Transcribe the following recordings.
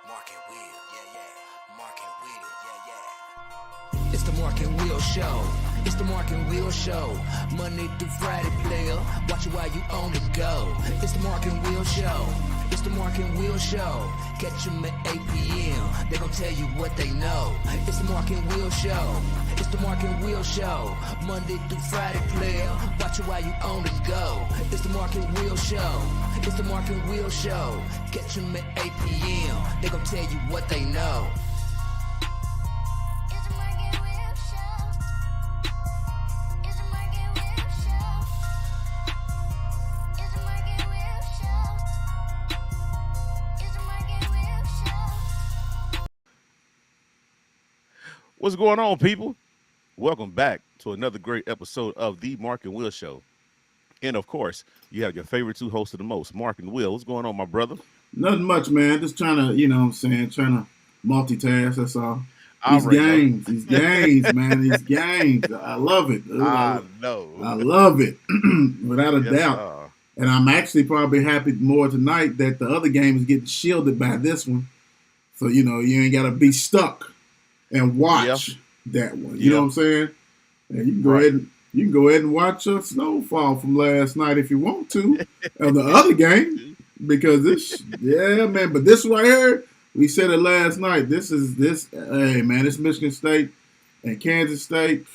Mark and Will, yeah, yeah. Mark and Will, yeah, yeah. It's the Mark and Will Show. It's the Mark and Will Show. Monday through Friday, player. Watch it while you on the go. It's the Mark and Will Show. It's the Mark and Will Show. Catch them at 8 p.m. They gon' tell you what they know. It's the Mark and Will Show. It's the Mark and Will Show. Monday through Friday, player. Watch it while you on the go. It's the Mark and Will Show. It's the Mark and Will Show. Catch them at 8 p.m. They gon' tell you what they know. It's the Mark and Will Show. It's the Mark and Will Show. It's the Mark and Will Show. It's the Mark and Will Show. What's going on, people? Welcome back to another great episode of the Mark and Will Show. And of course, you have your favorite two hosts of the most, Mark and Will. What's going on, my brother? Nothing much, man. Just trying to, what I'm saying, trying to multitask, that's all. These games, man, these games. I love it. I know. I love it, without a Yes, doubt. And I'm actually probably happy more tonight that the other game is getting shielded by this one. So, you ain't got to be stuck and watch that one. You know what I'm saying? And you can go ahead and watch Snowfall from last night if you want to, of the other game, because but this right here, we said it last night. Hey man, this Michigan State and Kansas State,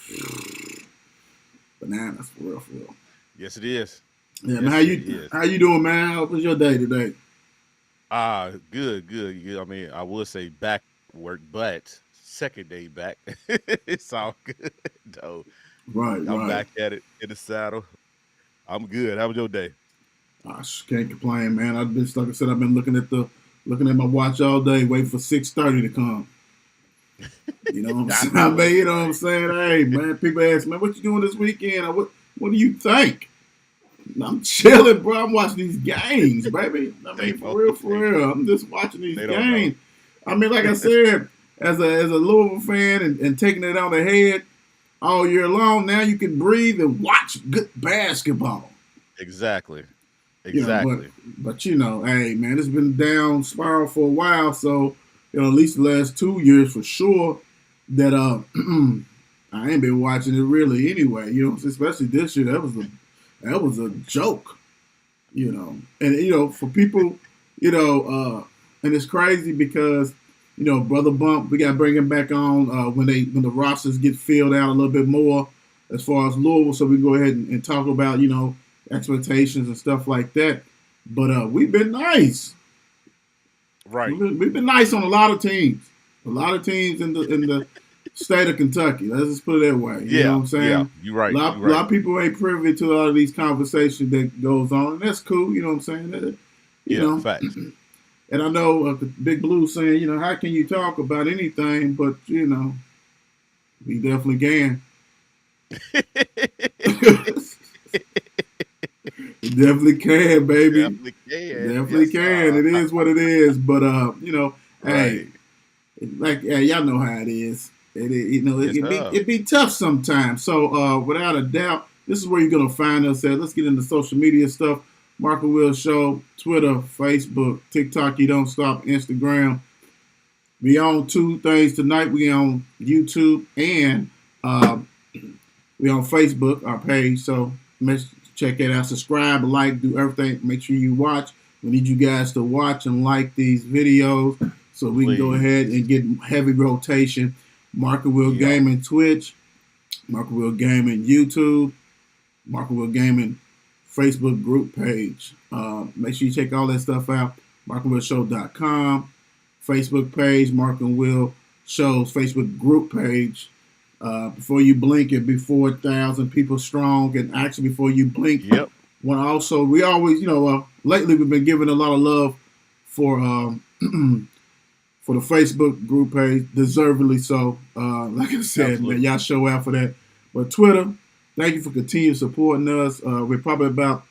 bananas for real, for real. Yes, it is. Yeah, Yes, man, how you doing, man? How was your day today? Good. Yeah, I mean, I would say back work, but second day back. It's all good, though. Right. I'm back at it in the saddle. I'm good. How was your day? I can't complain, man. Like I said, I've been looking at my watch all day, waiting for 6:30 to come. You know what I'm saying? You know what I'm saying? Hey, man, people ask, man, what you doing this weekend? What do you think? I'm chilling, bro. I'm watching these games, baby. I mean, for real. I'm just watching these games. I mean, like I said, as a Louisville fan and taking it on the head all year long, now you can breathe and watch good basketball. Exactly. But hey, man, it's been down spiral for a while. So, at least the last 2 years for sure that I ain't been watching it really anyway. Especially this year, that was a joke. And for people, and it's crazy because Brother Bump, we got to bring him back on when the rosters get filled out a little bit more as far as Louisville, so we can go ahead and talk about expectations and stuff like that. But we've been nice, Right. We've been nice on a lot of teams in the state of Kentucky. Let's just put it that way. You know what I'm saying? Yeah, you're right. A lot of people ain't privy to a lot of these conversations that goes on, and that's cool. You know what I'm saying? Facts. And I know Big Blue saying, how can you talk about anything? But we definitely can. Definitely can, baby. Definitely can. It is what it is. But hey, y'all know how it is. It be tough sometimes. So without a doubt, this is where you're gonna find us at. Let's get into social media stuff. Mark and Will Show, Twitter, Facebook, TikTok, You Don't Stop, Instagram. We on two things tonight. We on YouTube and we on Facebook, our page. So check it out. Subscribe, like, do everything. Make sure you watch. We need you guys to watch and like these videos so we can go ahead and get heavy rotation. Mark and Will Gaming Twitch, Mark and Will Gaming YouTube, Mark and Will Gaming Facebook group page. Make sure you check all that stuff out. MarkandWillShow.com, Facebook page, Mark and Will Show's Facebook group page. Before you blink, it'd be 4,000 people strong, and actually before you blink, we always, lately we've been giving a lot of love for the Facebook group page, deservedly so. Like I said, man, y'all show out for that. But Twitter, thank you for continuing supporting us. We're probably about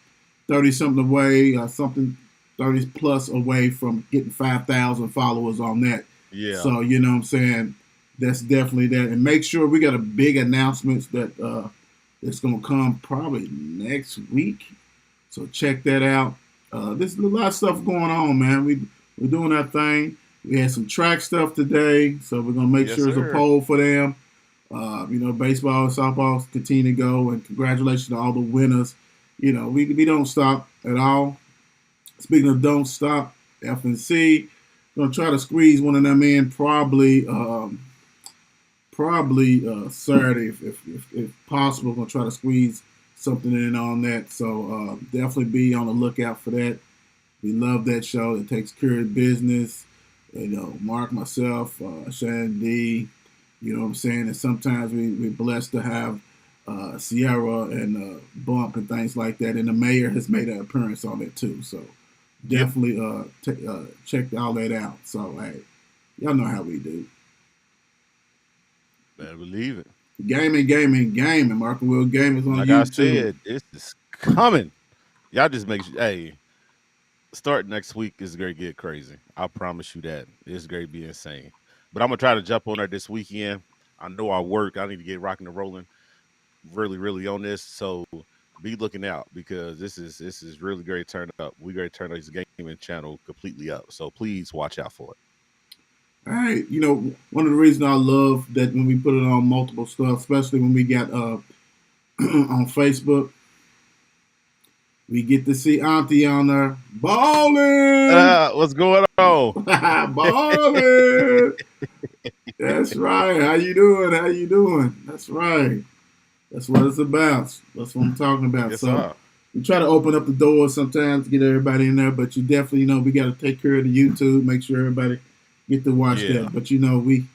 30-something away, 30 plus away from getting 5,000 followers on that. Yeah. So, you know what I'm saying? That's definitely that. And make sure we got a big announcements that it's going to come probably next week. So check that out. There's a lot of stuff going on, man. We're doing our thing. We had some track stuff today, so we're gonna make Yes, sure there's a sir. poll for them. Baseball and softball continue to go, and congratulations to all the winners. We don't stop at all. Speaking of don't stop, FNC gonna try to squeeze one of them in probably Saturday if possible. Gonna try to squeeze something in on that. So definitely be on the lookout for that. We love that show. It takes care of business. Mark, myself, Shannon D. You know what I'm saying? And sometimes we're blessed to have Sierra and Bump and things like that. And the mayor has made an appearance on it too. So definitely check all that out. So, hey, y'all know how we do. Better believe it. Gaming. Mark and Will Gaming on Like YouTube. I said, this is coming. Y'all just make sure, hey, start next week is going to get crazy. I promise you that. It's going to be insane. But I'm going to try to jump on there this weekend. I know I work. I need to get rocking and rolling really, really on this. So be looking out because this is really great turn up. We're going to turn this gaming channel completely up. So please watch out for it. All right. One of the reasons I love that when we put it on multiple stuff, especially when we got on Facebook, we get to see Auntie on there balling. What's going on? Balling. That's right. How you doing? That's right. That's what it's about. That's what I'm talking about. Yes, so sir. we try to open up the doors sometimes to get everybody in there, but you definitely we got to take care of the YouTube, make sure everybody get to watch that. But we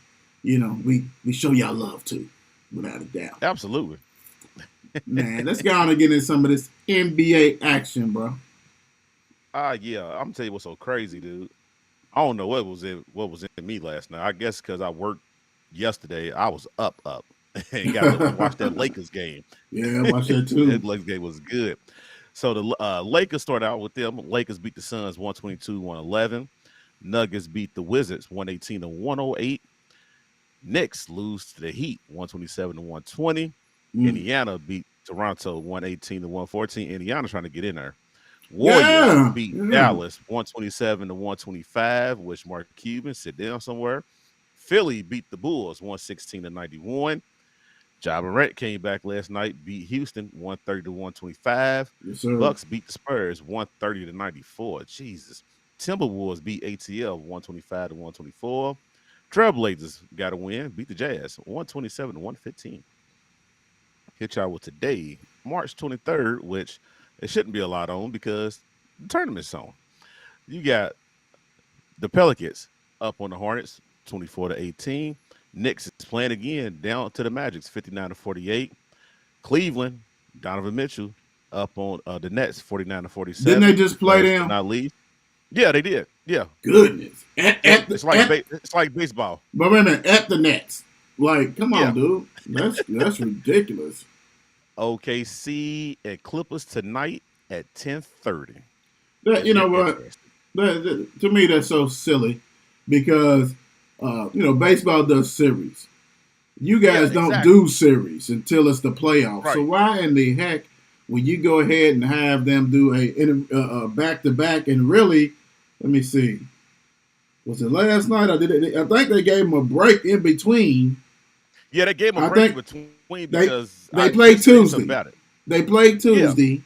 show y'all love too, without a doubt. Absolutely. Man, let's go on and get in some of this NBA action, bro. Yeah. I'm gonna tell you what's so crazy, dude. I don't know what was in me last night. I guess because I worked yesterday, I was up, and got to watch that Lakers game. Yeah, I watched that too. That Lakers game was good. So the Lakers started out with them. Lakers beat the Suns 122-111. Nuggets beat the Wizards 118-108. Knicks lose to the Heat 127-120. Indiana beat Toronto 118-114. Indiana trying to get in there. Warriors beat Dallas 127-125, which Mark Cuban sit down somewhere. Philly beat the Bulls 116-91. Ja Morant came back last night, beat Houston 130-125. Yes, sir. Bucks beat the Spurs 130-94. Jesus. Timberwolves beat ATL 125-124. Trailblazers got a win, beat the Jazz 127-115. Hit y'all with today, March 23rd, which it shouldn't be a lot on because the tournament's on. You got the Pelicans up on the Hornets 24-18. Knicks is playing again down to the Magics 59-48. Cleveland, Donovan Mitchell up on the Nets 49-47. Didn't they just play them? Not leave. Yeah, they did. Yeah. Goodness. It's like baseball. But wait a minute, at the Nets. Like, come on, dude. That's ridiculous. OKC and Clippers tonight at 10:30. You know what? To me, that's so silly because baseball does series. You guys don't do series until it's the playoffs. Right. So why in the heck would you go ahead and have them do a back-to-back and really, let me see, was it last night? I think they gave them a break in between. Yeah, they gave them a break in between because they played Tuesday. About it. They played Tuesday.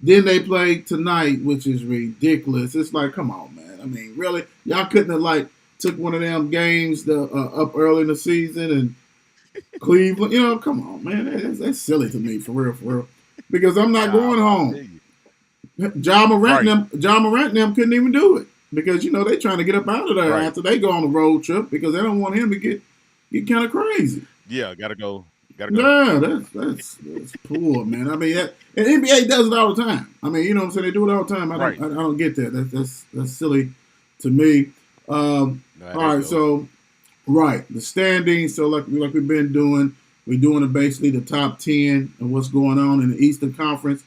Then they played tonight, which is ridiculous. It's like, come on, man. I mean, really? Y'all couldn't have, took one of them games up early in the season and Cleveland, come on, man. That's silly to me, for real. Because I'm not going home. Ja Morant and them couldn't even do it. Because, they trying to get up out of there after they go on a road trip because they don't want him to get kind of crazy. Yeah, gotta go. Yeah, that's poor, man. I mean, and NBA does it all the time. I mean, you know what I'm saying? They do it all the time. I don't get that. That's silly to me. All right, so the standings. So like we've been doing, we're doing basically the top 10 of what's going on in the Eastern Conference.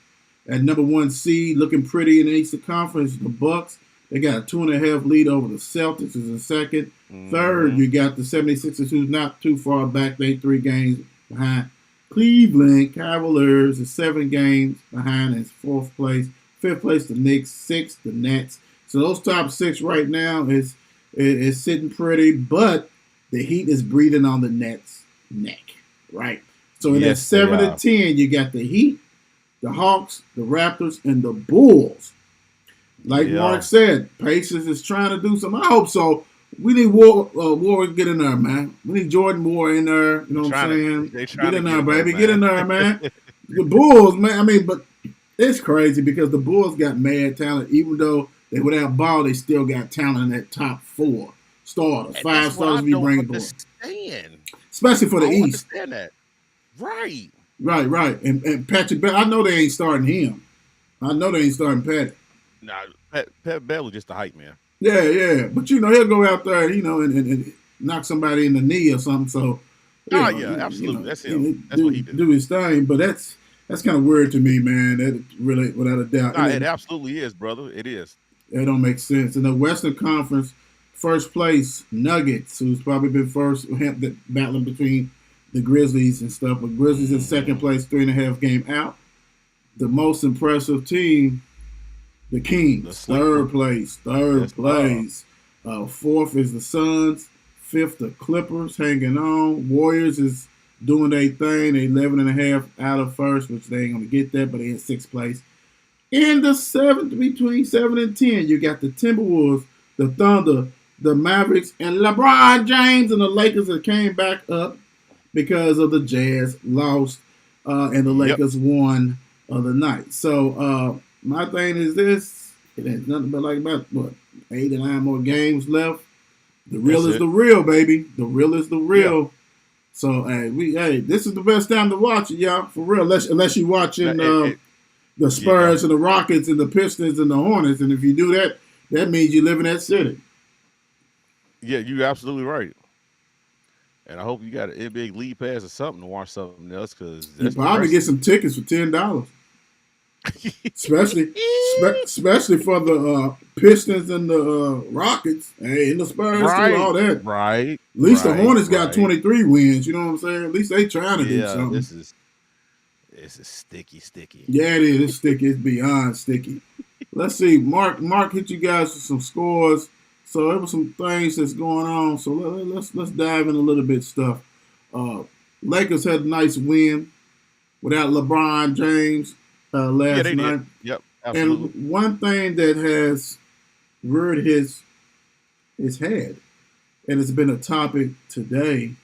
At number 1 seed, looking pretty in the Eastern Conference, the Bucks. They got a 2.5 lead over the Celtics is in second. Mm-hmm. Third, you got the 76ers, who's not too far back. They 3 games behind. Cleveland Cavaliers is 7 games behind in 4th place. 5th place, the Knicks. 6th, the Nets. So those top 6 right now is It's sitting pretty, but the Heat is breathing on the Nets' neck, right? So in that Yes, they 7 to 10, you got the Heat, the Hawks, the Raptors, and the Bulls. Like Mark Yeah. said, Pacers is trying to do something. I hope so. We need War to get in there, man. We need Jordan Moore in there. You know what I'm saying? They Get trying to in get there, in there, baby. Get in man. there, man. The Bulls, man. I mean, but it's crazy because the Bulls got mad talent. Even though they without ball, they still got talent in that top 4 starters, And 5 that's what I starters if you don't bring it aboard. understand. Especially for I the don't East. understand that. Right. Right. And Patrick Bell, I know they ain't starting him. I know they ain't starting Patty. Nah, Pat Bell was just a hype man. Yeah. But he'll go out there, and knock somebody in the knee or something. So, Oh yeah, absolutely. That's him. That's what he did. Do his thing. But that's kind of weird to me, man. That really, without a doubt, Nah, it absolutely is, brother. It is. that don't make sense. In the Western Conference, first place Nuggets, who's probably been first, battling between the Grizzlies and stuff. But Grizzlies in second place, 3.5 game out. The most impressive team, the Kings, third place. Fourth is the Suns. Fifth, the Clippers hanging on. Warriors is doing their thing. They 11.5 out of first, which they ain't gonna get that, but they in sixth place. In the seventh, between 7 and 10, you got the Timberwolves, the Thunder, the Mavericks, and LeBron James and the Lakers that came back up because of the Jazz lost and the Lakers won the night. So my thing is this: it ain't nothing but like about 8 or 9 more games left. The real is the real, baby. The real is the real. Yeah. So this is the best time to watch it, y'all. For real, unless you're watching the Spurs and the Rockets and the Pistons and the Hornets, and if you do that, that means you live in that city. Yeah, you're absolutely right. And I hope you got an NBA League Pass or something to watch something else, because you probably get some tickets for $10. especially for the Pistons and the Rockets, and the Spurs too, all that. Right. At least the Hornets got 23 wins. You know what I'm saying? At least they trying to do something. This is sticky. Yeah, it is. It's sticky. It's beyond sticky. Let's see. Mark hit you guys with some scores. So there were some things that's going on. So let's dive in a little bit stuff. Lakers had a nice win without LeBron James last night. Did. Yep, absolutely. And one thing that has reared his head, and it's been a topic today,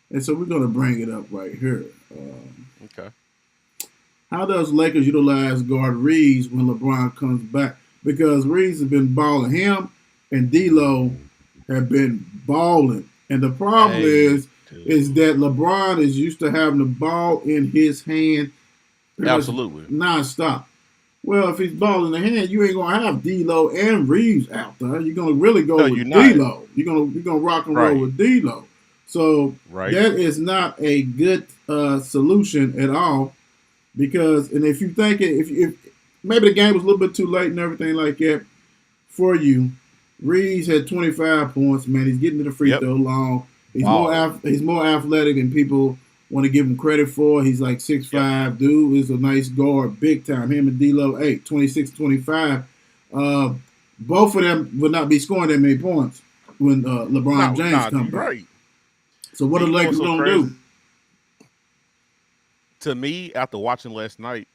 and so we're going to bring it up right here. Okay. How does Lakers utilize guard Reeves when LeBron comes back? Because Reeves has been balling. Him and D'Lo have been balling. And the problem is that LeBron is used to having the ball in his hand absolutely nonstop. Well, if he's ball in the hand, you ain't going to have D'Lo and Reeves out there. You're going to really go with D'Lo. You're gonna rock and roll with D'Lo. So that is not a good solution at all. Because, and if you think if maybe the game was a little bit too late and everything like that for you, Reeves had 25 points. Man, he's getting to the free throw long. He's more athletic than people want to give him credit for. He's like 6'5". Dude is a nice guard, big time. Him and D'Lo, 26, 25. Both of them would not be scoring that many points when LeBron James comes back. Right. So what are the Lakers gonna do? To me, after watching last night,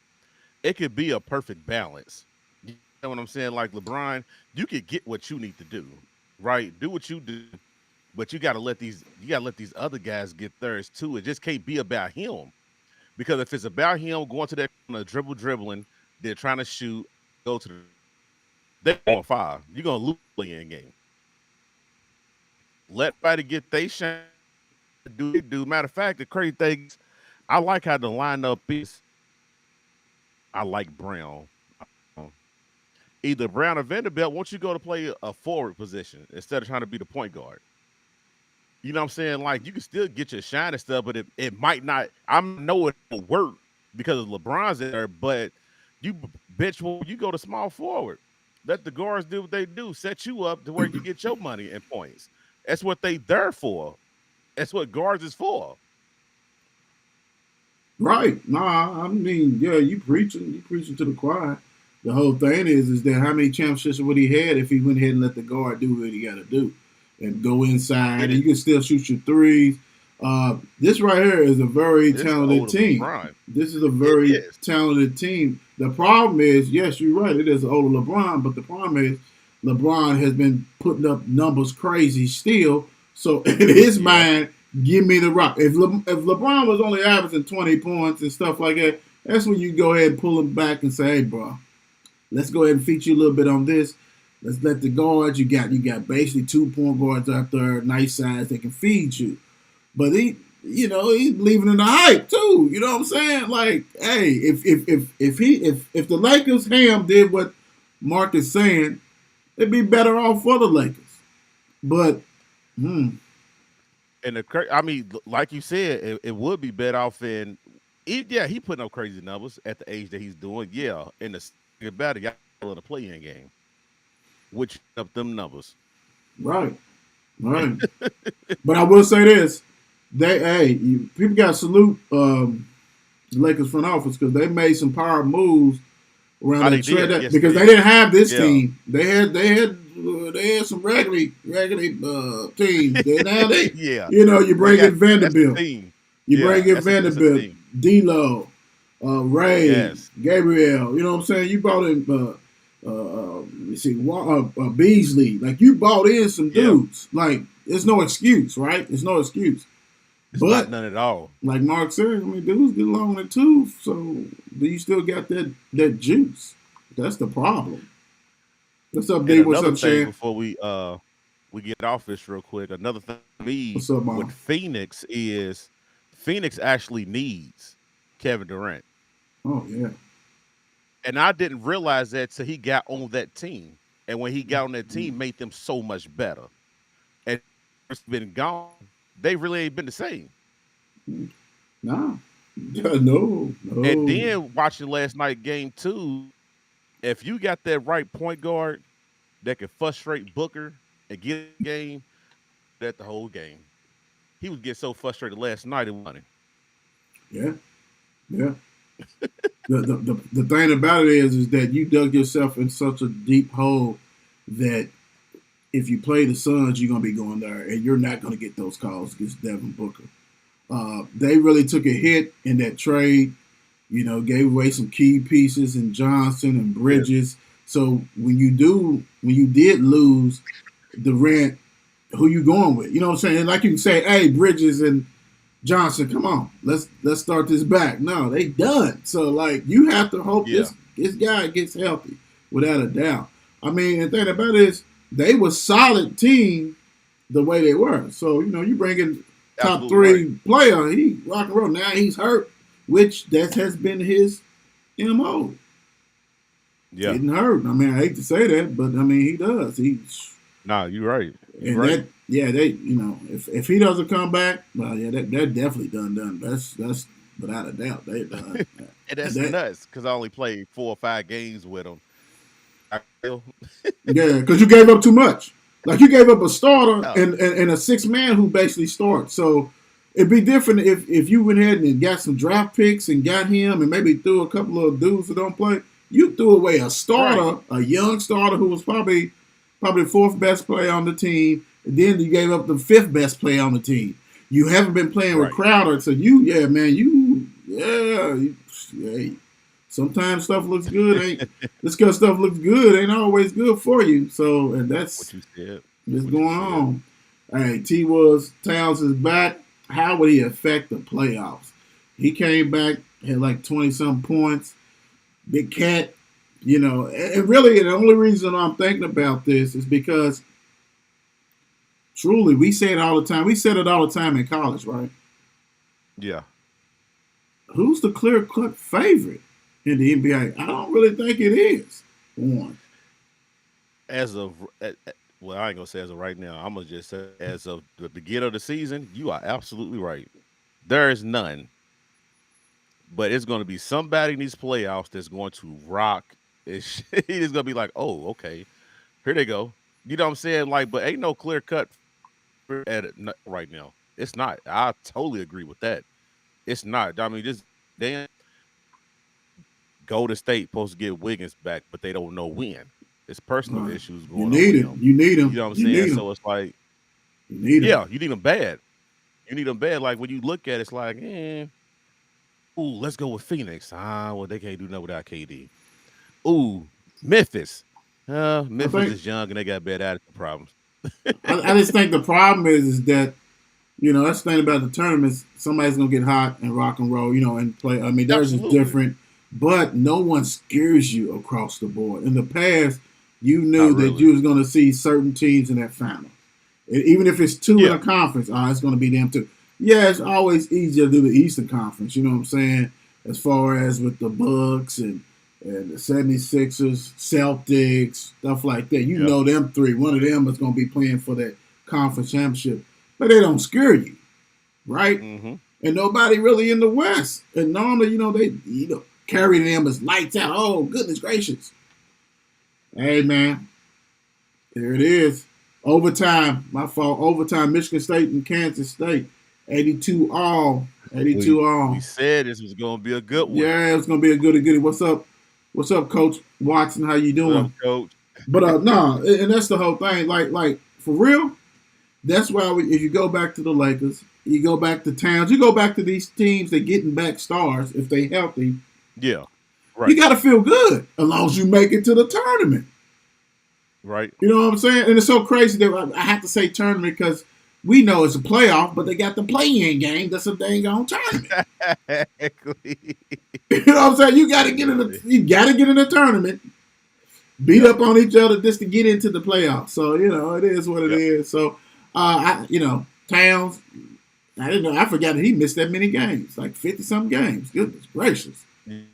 it could be a perfect balance. You know what I'm saying? Like LeBron, you could get what you need to do, right? Do what you do, but you got to let these other guys get theirs too. It just can't be about him, because if it's about him going to that dribbling, they're trying to shoot, go to they're on fire. You're gonna lose the end game. Let everybody get their shot. Do. Matter of fact, the crazy thing is, I like how the lineup is. I like Brown. Either Brown or Vanderbilt, won't you go to play a forward position instead of trying to be the point guard? You know what I'm saying? Like, you can still get your shine and stuff, but it might not. I know it will work because of LeBron's in there, but you go to small forward. Let the guards do what they do. Set you up to where you get your money and points. That's what they there for. That's what guards is for. Right. Nah, I mean, yeah, you preaching to the choir. The whole thing is that how many championships would he had if he went ahead and let the guard do what he got to do? and go inside, It and is. you can still shoot your threes. This right here is a very This the talented older team. LeBron. This is a It very is. talented team. The problem is, yes, you're right. It is an older LeBron, but the problem is LeBron has been putting up numbers crazy still. So in his Yep. mind, give me the rock. If LeBron was only averaging 20 points and stuff like that, that's when you go ahead and pull him back and say, hey, bro, let's go ahead and feature you a little bit on this. Let's let the guards you got basically 2 point guards out there, nice size that can feed you. But he's believing in the hype too. You know what I'm saying? Like, hey, if the Lakers ham did what Mark is saying, it'd be better off for the Lakers. But And I mean, like you said, it would be better off in. Yeah, he putting up crazy numbers at the age that he's doing. Yeah, in the better, y'all in the play-in game, which up them numbers. right, right. But I will say this: people got to salute the Lakers front office because they made some power moves around Oh, that they trade did. Yes, because they they did. didn't have this Yeah. team. They had some raggedy teams. They now they Yeah, you they bring got in that's a Vanderbilt, team. you Yeah, bring in that's a Vanderbilt, team. D'Lo, Ray, Yes, Gabriel. You know what I'm saying? You brought in Beasley. Like you brought in some yeah. dudes. Like there's no excuse, right? There's no excuse. It's not But none at all. like Mark said, I mean, dudes get along in too. So do you still got that juice? That's the problem. What's up, And D? What's another up, thing Shan? before we get off this real quick. Another thing for me What's up, with Mom? Phoenix is Phoenix actually needs Kevin Durant. Oh yeah. And I didn't realize that till he got on that team. And when he got on that team, made them so much better. And it's been gone. They really ain't been the same. Nah. Yeah, no, And no. then watching last night game two, if you got that right point guard that can frustrate Booker and get the game, that the whole game. He was getting so frustrated last night and won it. Yeah, yeah. The thing about it is that you dug yourself in such a deep hole that if you play the Suns, you're gonna be going there, and you're not gonna get those calls against Devin Booker. They really took a hit in that trade. Gave away some key pieces in Johnson and Yeah. Bridges. So when you did lose Durant, who you going with? You know what I'm saying? Like you can say, hey, Bridges and Johnson, come on, let's start this back. No, they done. So like you have to hope Yeah. this guy gets healthy, without a doubt. I mean, the thing about it is they were solid team the way they were. So you bring in top Absolutely right. three player, he rock and roll. Now he's hurt, which that has been his mo. Yeah. Getting hurt. I mean, I hate to say that, but I mean he does. Nah, you're right. You're And right. that, yeah, if he doesn't come back, well, yeah, that definitely done. That's without a doubt they done. And that's That nuts because I only played 4 or 5 games with him. I feel. yeah, because you gave up too much. Like you gave up a starter Oh, and a 6 man who basically starts. So it'd be different if you went ahead and got some draft picks and got him and maybe threw a couple of dudes that don't play. You threw away a right. starter, a young starter who was probably the fourth best player on the team. And then you gave up the fifth best player on the team. You haven't been playing with Right. Crowder, so yeah. Sometimes stuff looks good. Ain't this kind of stuff looks good? Ain't always good for you. So, and that's What you said. what's What you going said. on. All right, T. Woods Towns is back. How would he affect the playoffs? He came back, had like 20 some points. Big cat, and really the only reason I'm thinking about this is because truly we say it all the time. We said it all the time in college, right? Yeah. Who's the clear cut favorite in the NBA? I don't really think it is one. As of well, I ain't gonna say as of right now. I'm gonna just say as of the beginning of the season, you are absolutely right. There is none, but it's gonna be somebody in these playoffs that's going to rock. It's it's gonna be like, oh, okay, here they go. You know what I'm saying? Like, but ain't no clear cut at it right now. It's not. I totally agree with that. It's not. I mean, this damn Golden State supposed to get Wiggins back, but they don't know when. It's personal Right. issues You going on need with him. him. You need You him. know what I'm You saying? need him. So it's like You need them. Yeah, you need them bad. You need them bad. Like when you look at it, it's like, ooh, let's go with Phoenix. Well, they can't do nothing without KD. Ooh, Memphis. I Memphis think is young and they got bad attitude problems. I just think the problem is that that's the thing about the tournaments. Somebody's gonna get hot and rock and roll, and play. I mean, theirs is Absolutely. different, but no one scares you across the board. In the past, you knew Not that really. you was gonna see certain teams in that final. Even if it's two in Yeah. a conference, it's going to be them too. Yeah, it's always easier to do the Eastern Conference, you know what I'm saying? As far as with the Bucks and the 76ers, Celtics, stuff like that. You Yep. know them three. One of them is going to be playing for that conference championship. But they don't scare you, right? Mm-hmm. And nobody really in the West. And normally, they carry them as lights out. Oh, goodness gracious. Hey, man. There it is. Overtime, my fault. Overtime, Michigan State and Kansas State. 82 all. 82 all. We said this was going to be a good one. Yeah, it's gonna be a goodie. What's up? What's up, Coach Watson? How you doing? What up, Coach? But no, and that's the whole thing. Like for real, that's why if you go back to the Lakers, you go back to Towns, you go back to these teams that getting back stars if they healthy. Yeah. Right. You got to feel good as long as you make it to the tournament. Right. You know what I'm saying? And it's so crazy that I have to say tournament because we know it's a playoff, but they got the play-in game. That's a dang on tournament. Exactly. You know what I'm saying? You got to get in the tournament, beat up on each other just to get into the playoffs. So it is what it is. So Towns, I didn't know. I forgot that he missed that many games, like 50-some games. Goodness gracious.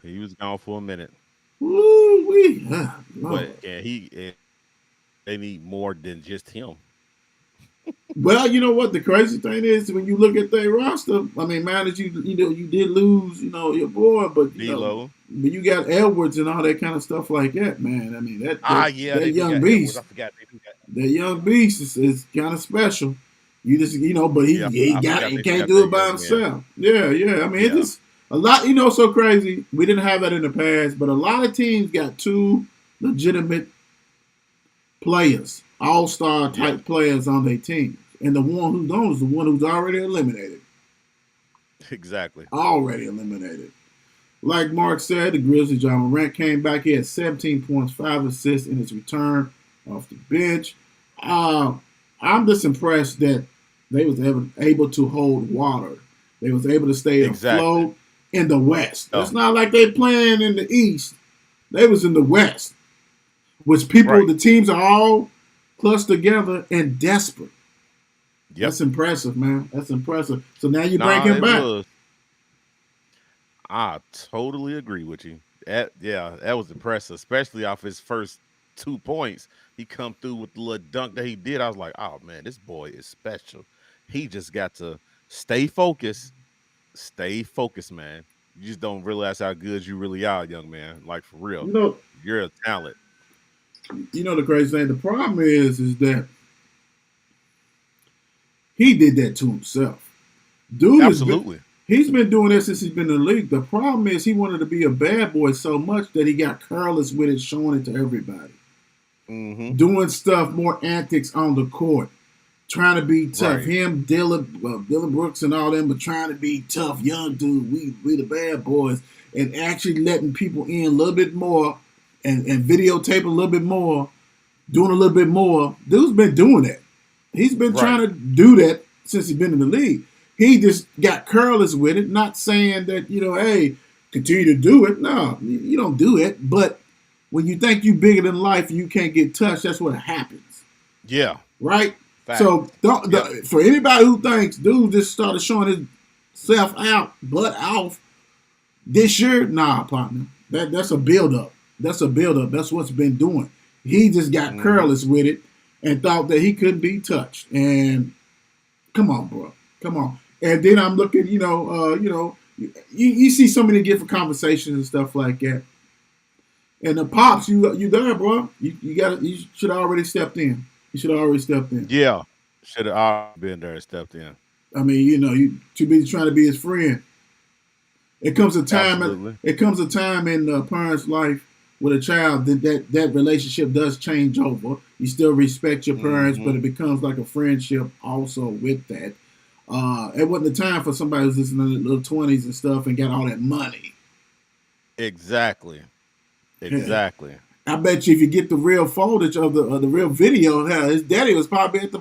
He was gone for a minute. Woo-wee. But they need more than just him. Well, you know what the crazy thing is when you look at their roster. I mean, man, that you did lose, your boy, but you got Edwards and all that kind of stuff like that, man. I mean that young beast. I forgot they do that. That young beast is kind of special. You just but he can't do it by himself. Yeah. I mean, it's just a lot. So crazy. We didn't have that in the past, but a lot of teams got two legitimate players, all-star type players on their team. And the one who don't is the one who's already eliminated. Exactly. Already eliminated. Like Mark said, the Grizzlies, John Morant came back. He had 17 points, 5 assists in his return off the bench. I'm just impressed that they was able to hold water. They was able to stay afloat in the West. It's not like they playing in the East. They was in the West. Which the teams are all clustered together and desperate. Yep. That's impressive, man. That's impressive. So now you bring him back. I totally agree with you. That was impressive, especially off his first 2 points. He come through with the little dunk that he did. I was like, oh, man, this boy is special. He just got to stay focused. Stay focused, man. You just don't realize how good you really are, young man. Like, for real. You're a talent. The crazy thing, the problem is that he did that to himself. Dude, absolutely. He's been doing that since he's been in the league. The problem is he wanted to be a bad boy so much that he got careless with it, showing it to everybody. Mm-hmm. Doing stuff, more antics on the court. Trying to be tough. Right. Him, Dylan Brooks and all them, but trying to be tough, young dude. We the bad boys. And actually letting people in a little bit more and videotape a little bit more, doing a little bit more. Dude's been doing that. He's been trying to do that since he's been in the league. He just got careless with it, not saying that, hey, continue to do it. No, you don't do it. But when you think you're bigger than life and you can't get touched, that's what happens. Yeah. Right? Fact. So for anybody who thinks dude just started showing himself out, butt off this year, nah, partner. That's a build-up. That's a build-up. That's what's been doing. He just got careless with it and thought that he couldn't be touched. And come on, bro. Come on. And then I'm looking, you see so many different conversations and stuff like that. And the Pops, you there, bro. You should have already stepped in. You should have already stepped in. Yeah. Should have already been there and stepped in. I mean, you too busy trying to be his friend. It comes a time in a parent's life with a child, that relationship does change over. You still respect your parents, but it becomes like a friendship also with that. It wasn't the time for somebody who's just in their little 20s and stuff and got all that money. Exactly. Yeah. I bet you if you get the real footage of the real video, his daddy was probably at the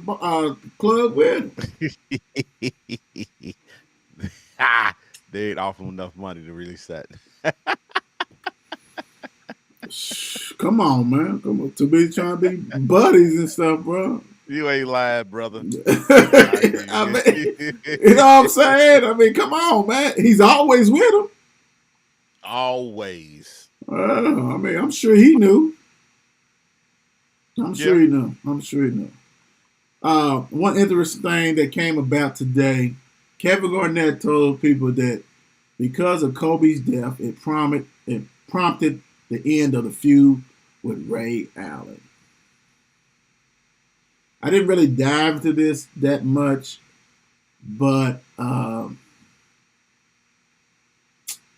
club with him. They ain't offer enough money to release that. Come on, man. Come on. To be trying to be buddies and stuff, bro. You ain't lying, brother. I mean, you know what I'm saying? I mean, come on, man. He's always with him. Always. I mean, I'm sure he knew. I'm sure he knew. One interesting thing that came about today, Kevin Garnett told people that because of Kobe's death, it prompted the end of the feud with Ray Allen. I didn't really dive into this that much, but I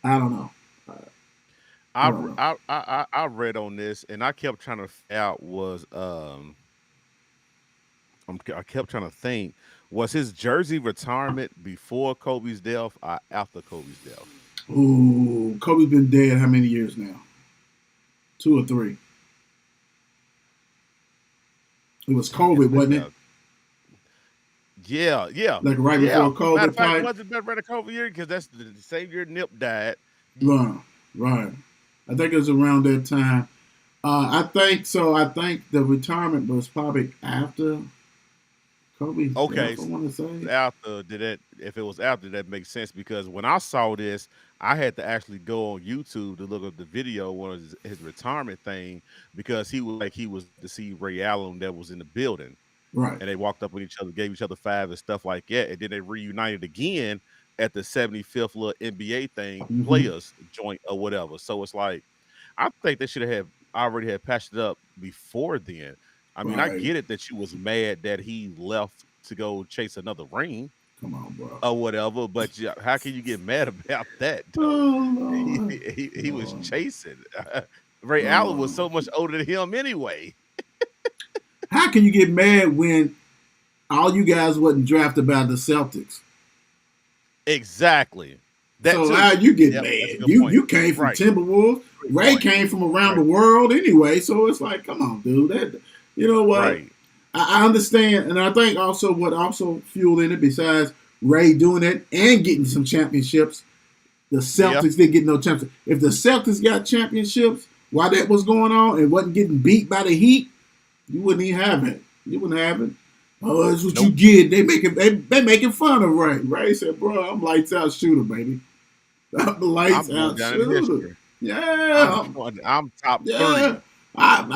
don't know. I read on this and I kept trying to figure out I kept trying to think, was his jersey retirement before Kobe's death or after Kobe's death? Ooh, Kobe's been dead how many years now? 2 or 3. It was COVID, wasn't it? Yeah. Like right before COVID. Matter of fact, wasn't that right a COVID year? Because that's the same year Nip died. Right. I think it was around that time. I think so. I think the retirement was probably after Kobe. Okay, I want to say after if it was after, that makes sense because when I saw this, I had to actually go on YouTube to look up the video on his retirement thing because he was to see Ray Allen that was in the building, right? And they walked up with each other, gave each other 5 and stuff like that, and then they reunited again at the 75th little NBA thing, players joint or whatever. So it's like I think they should have already had patched it up before then. I mean, I get it that you was mad that he left to go chase another ring. Come on, bro. Or whatever, but how can you get mad about that? Oh, he was chasing. Ray Allen was so much older than him anyway. How can you get mad when all you guys wasn't drafted by the Celtics? Exactly. So how you get mad? You came from Timberwolves. Ray came from around the world anyway. So it's like, come on, dude. That, you know what? Right. I understand, and I think also what also fueled in it, besides Ray doing it and getting some championships, the Celtics didn't get no championships. If the Celtics got championships while that was going on and wasn't getting beat by the Heat, you wouldn't even have it. You wouldn't have it. Oh, that's what you get. They making fun of Ray. Ray said, "Bro, I'm lights out shooter, baby. I'm lights out shooter. Yeah, I'm top 30." I'm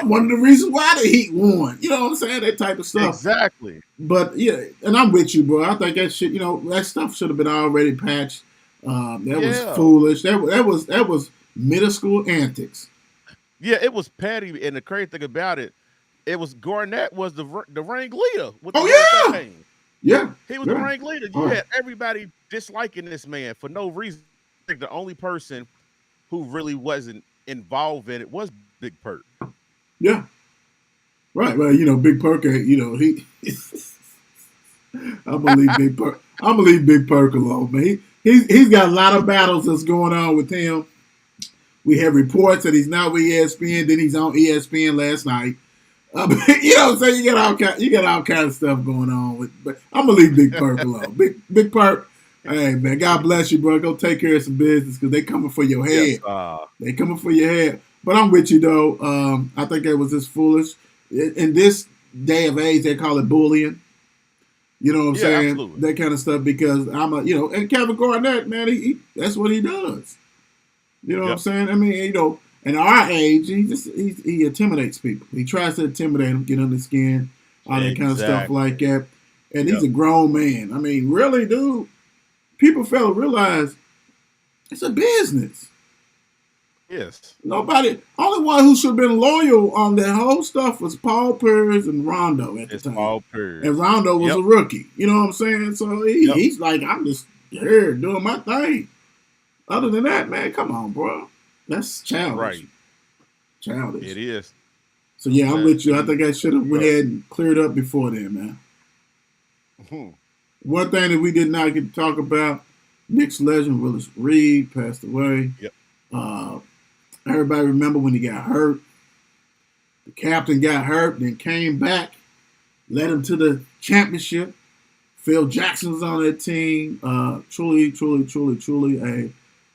one of the reasons why the Heat won. You know what I'm saying? That type of stuff. Exactly. But yeah, and I'm with you, bro. I think that shit, that stuff should have been already patched. That was foolish. That was middle school antics. Yeah, it was petty, and the crazy thing about it, it was Garnett was the ring leader. With the Yeah, he was the ring leader. You had everybody disliking this man for no reason. I think the only person who really wasn't involved in it was Big Perk. Yeah. Right. Well, Big Perk, he I'm gonna leave Big Perk alone, man. He's got a lot of battles that's going on with him. We have reports that he's not with ESPN, then he's on ESPN last night. You know what I'm saying? You got all kinds of stuff going on but I'm gonna leave Big Perk alone. Big Perk. Hey man, God bless you, bro. Go take care of some business because they coming for your head. They coming for your head. But I'm with you though. I think that was just foolish. In this day of age, they call it bullying. You know what I'm saying? Absolutely. That kind of stuff because and Kevin Garnett, man, he that's what he does. You know what I'm saying? I mean, in our age, he intimidates people. He tries to intimidate them, get under the skin, all that kind of stuff like that. And he's a grown man. I mean, really, dude. People fail to realize it's a business. Yes. Only one who should have been loyal on that whole stuff was Paul Pierce and Rondo at the time. Paul Pierce. And Rondo was a rookie. You know what I'm saying? So he's like, I'm just here doing my thing. Other than that, man, come on, bro. That's childish. Right. Childish. It is. So yeah, I'm with you. I think I should have went Right. ahead and cleared up before then, man. Mhm. One thing that we did not get to talk about, Knicks legend Willis Reed passed away. Yep. Everybody remember when he got hurt. The captain got hurt, then came back, led him to the championship. Phil Jackson was on that team. Truly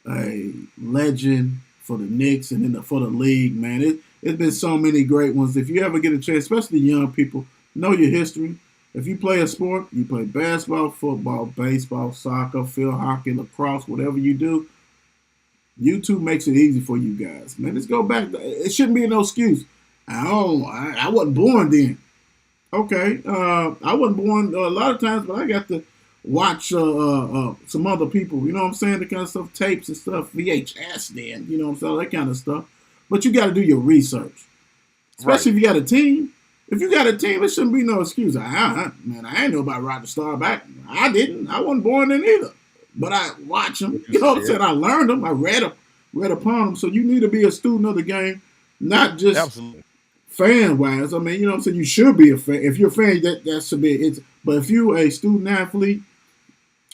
a legend for the Knicks and then for the league, man. It's been so many great ones. If you ever get a chance, especially young people, know your history. If you play a sport, you play basketball, football, baseball, soccer, field hockey, lacrosse, whatever you do, YouTube makes it easy for you guys. Man, let's go back. It shouldn't be no excuse. I wasn't born then. Okay, I wasn't born a lot of times, but I got to watch some other people. You know what I'm saying? The kind of stuff, tapes and stuff, VHS. Then you know what I'm saying, that kind of stuff. But you got to do your research, especially if you got a team. If you got a team, there shouldn't be no excuse. Man, I ain't know about Roger Staubach. I didn't. I wasn't born then either. But I watch them. You know what I'm saying? I learned them. I read upon them. So you need to be a student of the game, not just Absolutely. fan wise. I mean, you know what I'm saying? You should be a fan. If you're a fan, that should be it. But if you're a student athlete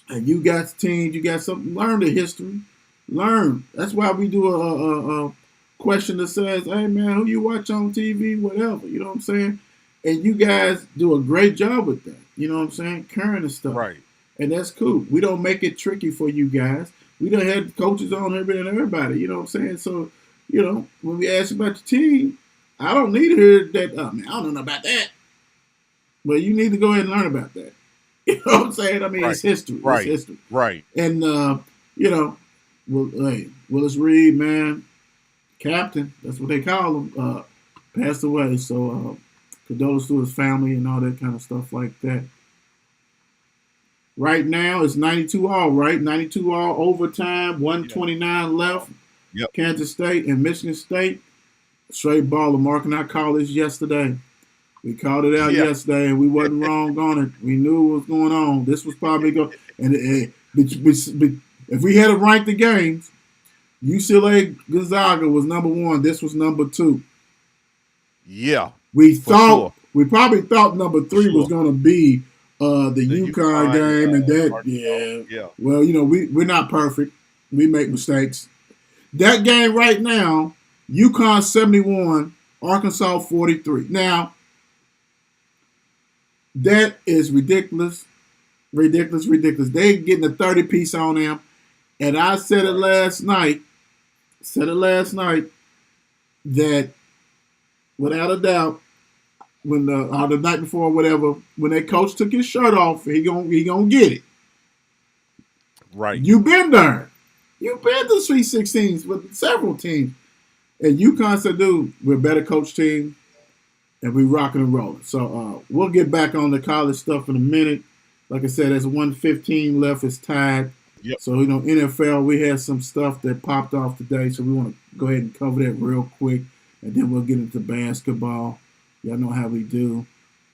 and you got teams, you got something, learn the history. Learn. That's why we do a question that says, hey man, who you watch on TV, whatever. You know what I'm saying? And you guys do a great job with that. You know what I'm saying? Current and stuff. Right. And that's cool. We don't make it tricky for you guys. We don't have coaches on everybody. You know what I'm saying? So, you know, when we ask about the team, I don't need to hear that, man, I don't know about that. But you need to go ahead and learn about that. You know what I'm saying? I mean, Right. It's history. Right. It's history. Right. And, you know, Willis Reed, man, captain, that's what they call him, passed away. So, condolences to his family and all that kind of stuff like that. Right now, it's 92 all, right? 92 all overtime, 129 left. Yep. Kansas State and Michigan State. Straight baller. Mark and I called this yesterday. We called it out yesterday, and we wasn't wrong on it. We knew what was going on. This was probably going. And if we had to rank the games, UCLA Gonzaga was number 1. This was number 2. Yeah. We sure. probably thought number 3 For was sure. going to be the UConn game, and that Yeah. Well, you know, we're not perfect. We make mistakes. That game right now, UConn 71, Arkansas 43. Now, that is ridiculous. Ridiculous. They getting a 30 piece on them. And I said it last night. That without a doubt, when the night before or whatever, when that coach took his shirt off, he gonna get it. Right. You've been there. You've been to Sweet 16s with several teams. And UConn said, dude, we're a better coach team, and we rocking and rolling. So we'll get back on the college stuff in a minute. Like I said, there's 1:15 left. It's tied. Yep. So, you know, NFL, we had some stuff that popped off today, so we want to go ahead and cover that real quick, and then we'll get into basketball. Y'all know how we do.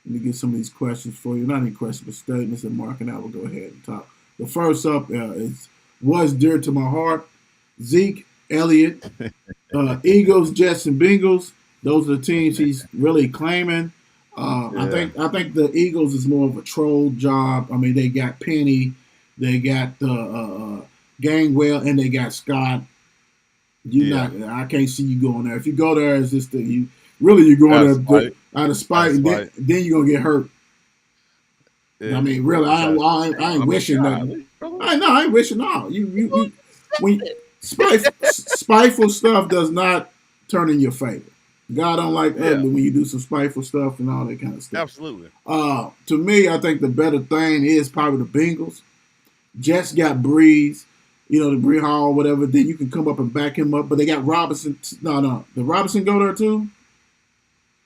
Let me get some of these questions for you. Not any questions, but statements, and Mark and I will go ahead and talk. The first up was dear to my heart. Zeke Elliott, Eagles, Jets, and Bengals. Those are the teams he's really claiming. I think the Eagles is more of a troll job. I mean, they got Penny, they got Gainwell, and they got Scott. I can't see you going there. If you go there, it's just you're going there out of spite, and then you're gonna get hurt. Yeah. I mean, really, I ain't wishing nothing. I ain't wishing all. You when spiteful stuff does not turn in your favor. God don't like ugly when you do some spiteful stuff and all that kind of stuff. Absolutely. To me, I think the better thing is probably the Bengals. Jets got Breeze, the Bree Hall, whatever. Then you can come up and back him up. But they got Robinson. No. Did Robinson go there too?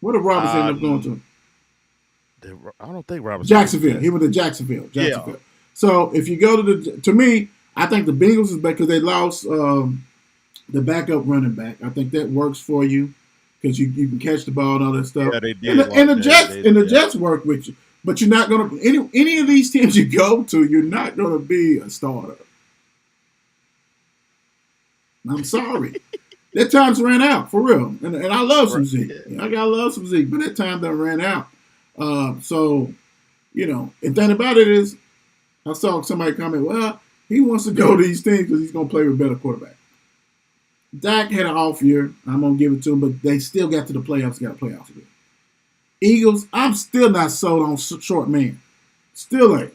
Where did Robinson end up going to? I don't think Robinson. Jacksonville. He went to Jacksonville. Yeah. So if you go to me, I think the Bengals is better because they lost the backup running back. I think that works for you because you can catch the ball and all that stuff. Yeah, they did. And the Jets work with you, but you're not going to any of these teams you go to. You're not going to be a starter. I'm sorry. That time's ran out for real, and I love some Right. Zeke. Yeah. I gotta love some Zeke, but that time done ran out. So and thing about it is, I saw somebody comment, well, he wants to go to these teams because he's gonna play with better quarterback. Dak had an off year. I'm gonna give it to him, but they still got to the playoffs. Got a playoffs again. Eagles, I'm still not sold on short man. Still ain't.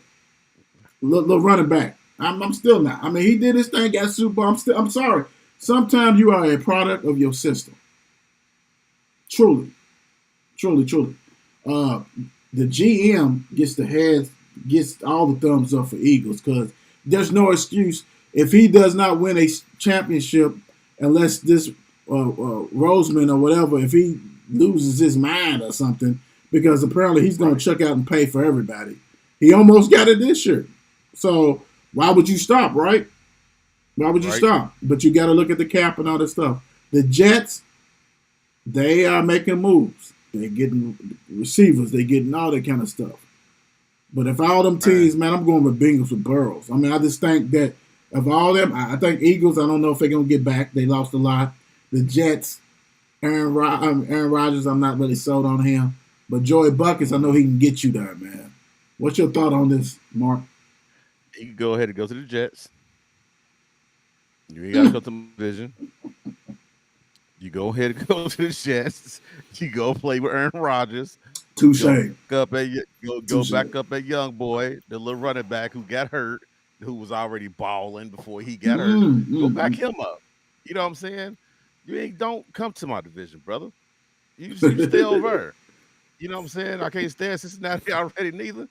Little running back. I'm still not. I mean, he did his thing, got Super Bowl. I'm sorry. Sometimes you are a product of your system. Truly. Truly, truly. The GM gets all the thumbs up for Eagles because there's no excuse if he does not win a championship unless this Roseman or whatever, if he loses his mind or something, because apparently he's going to check out and pay for everybody. He almost got it this year. So why would you stop, right? Why would you stop? But you got to look at the cap and all this stuff. The Jets, they are making moves. They're getting receivers. They're getting all that kind of stuff. But if all them teams, man, I'm going with Bengals with Burrows. I mean, I just think that of all them, I think Eagles, I don't know if they're going to get back. They lost a lot. The Jets, Aaron Rodgers, I'm not really sold on him. But Joey Buckets, I know he can get you there, man. What's your thought on this, Mark? You can go ahead and go to the Jets. You ain't got to go to the division. You go ahead and go to the Jets. You go play with Aaron Rodgers. Touche. Go back up at young boy, the little running back who got hurt, who was already balling before he got hurt. Go back him up. You know what I'm saying? Don't come to my division, brother. You stay over. You know what I'm saying? I can't stand Cincinnati already neither.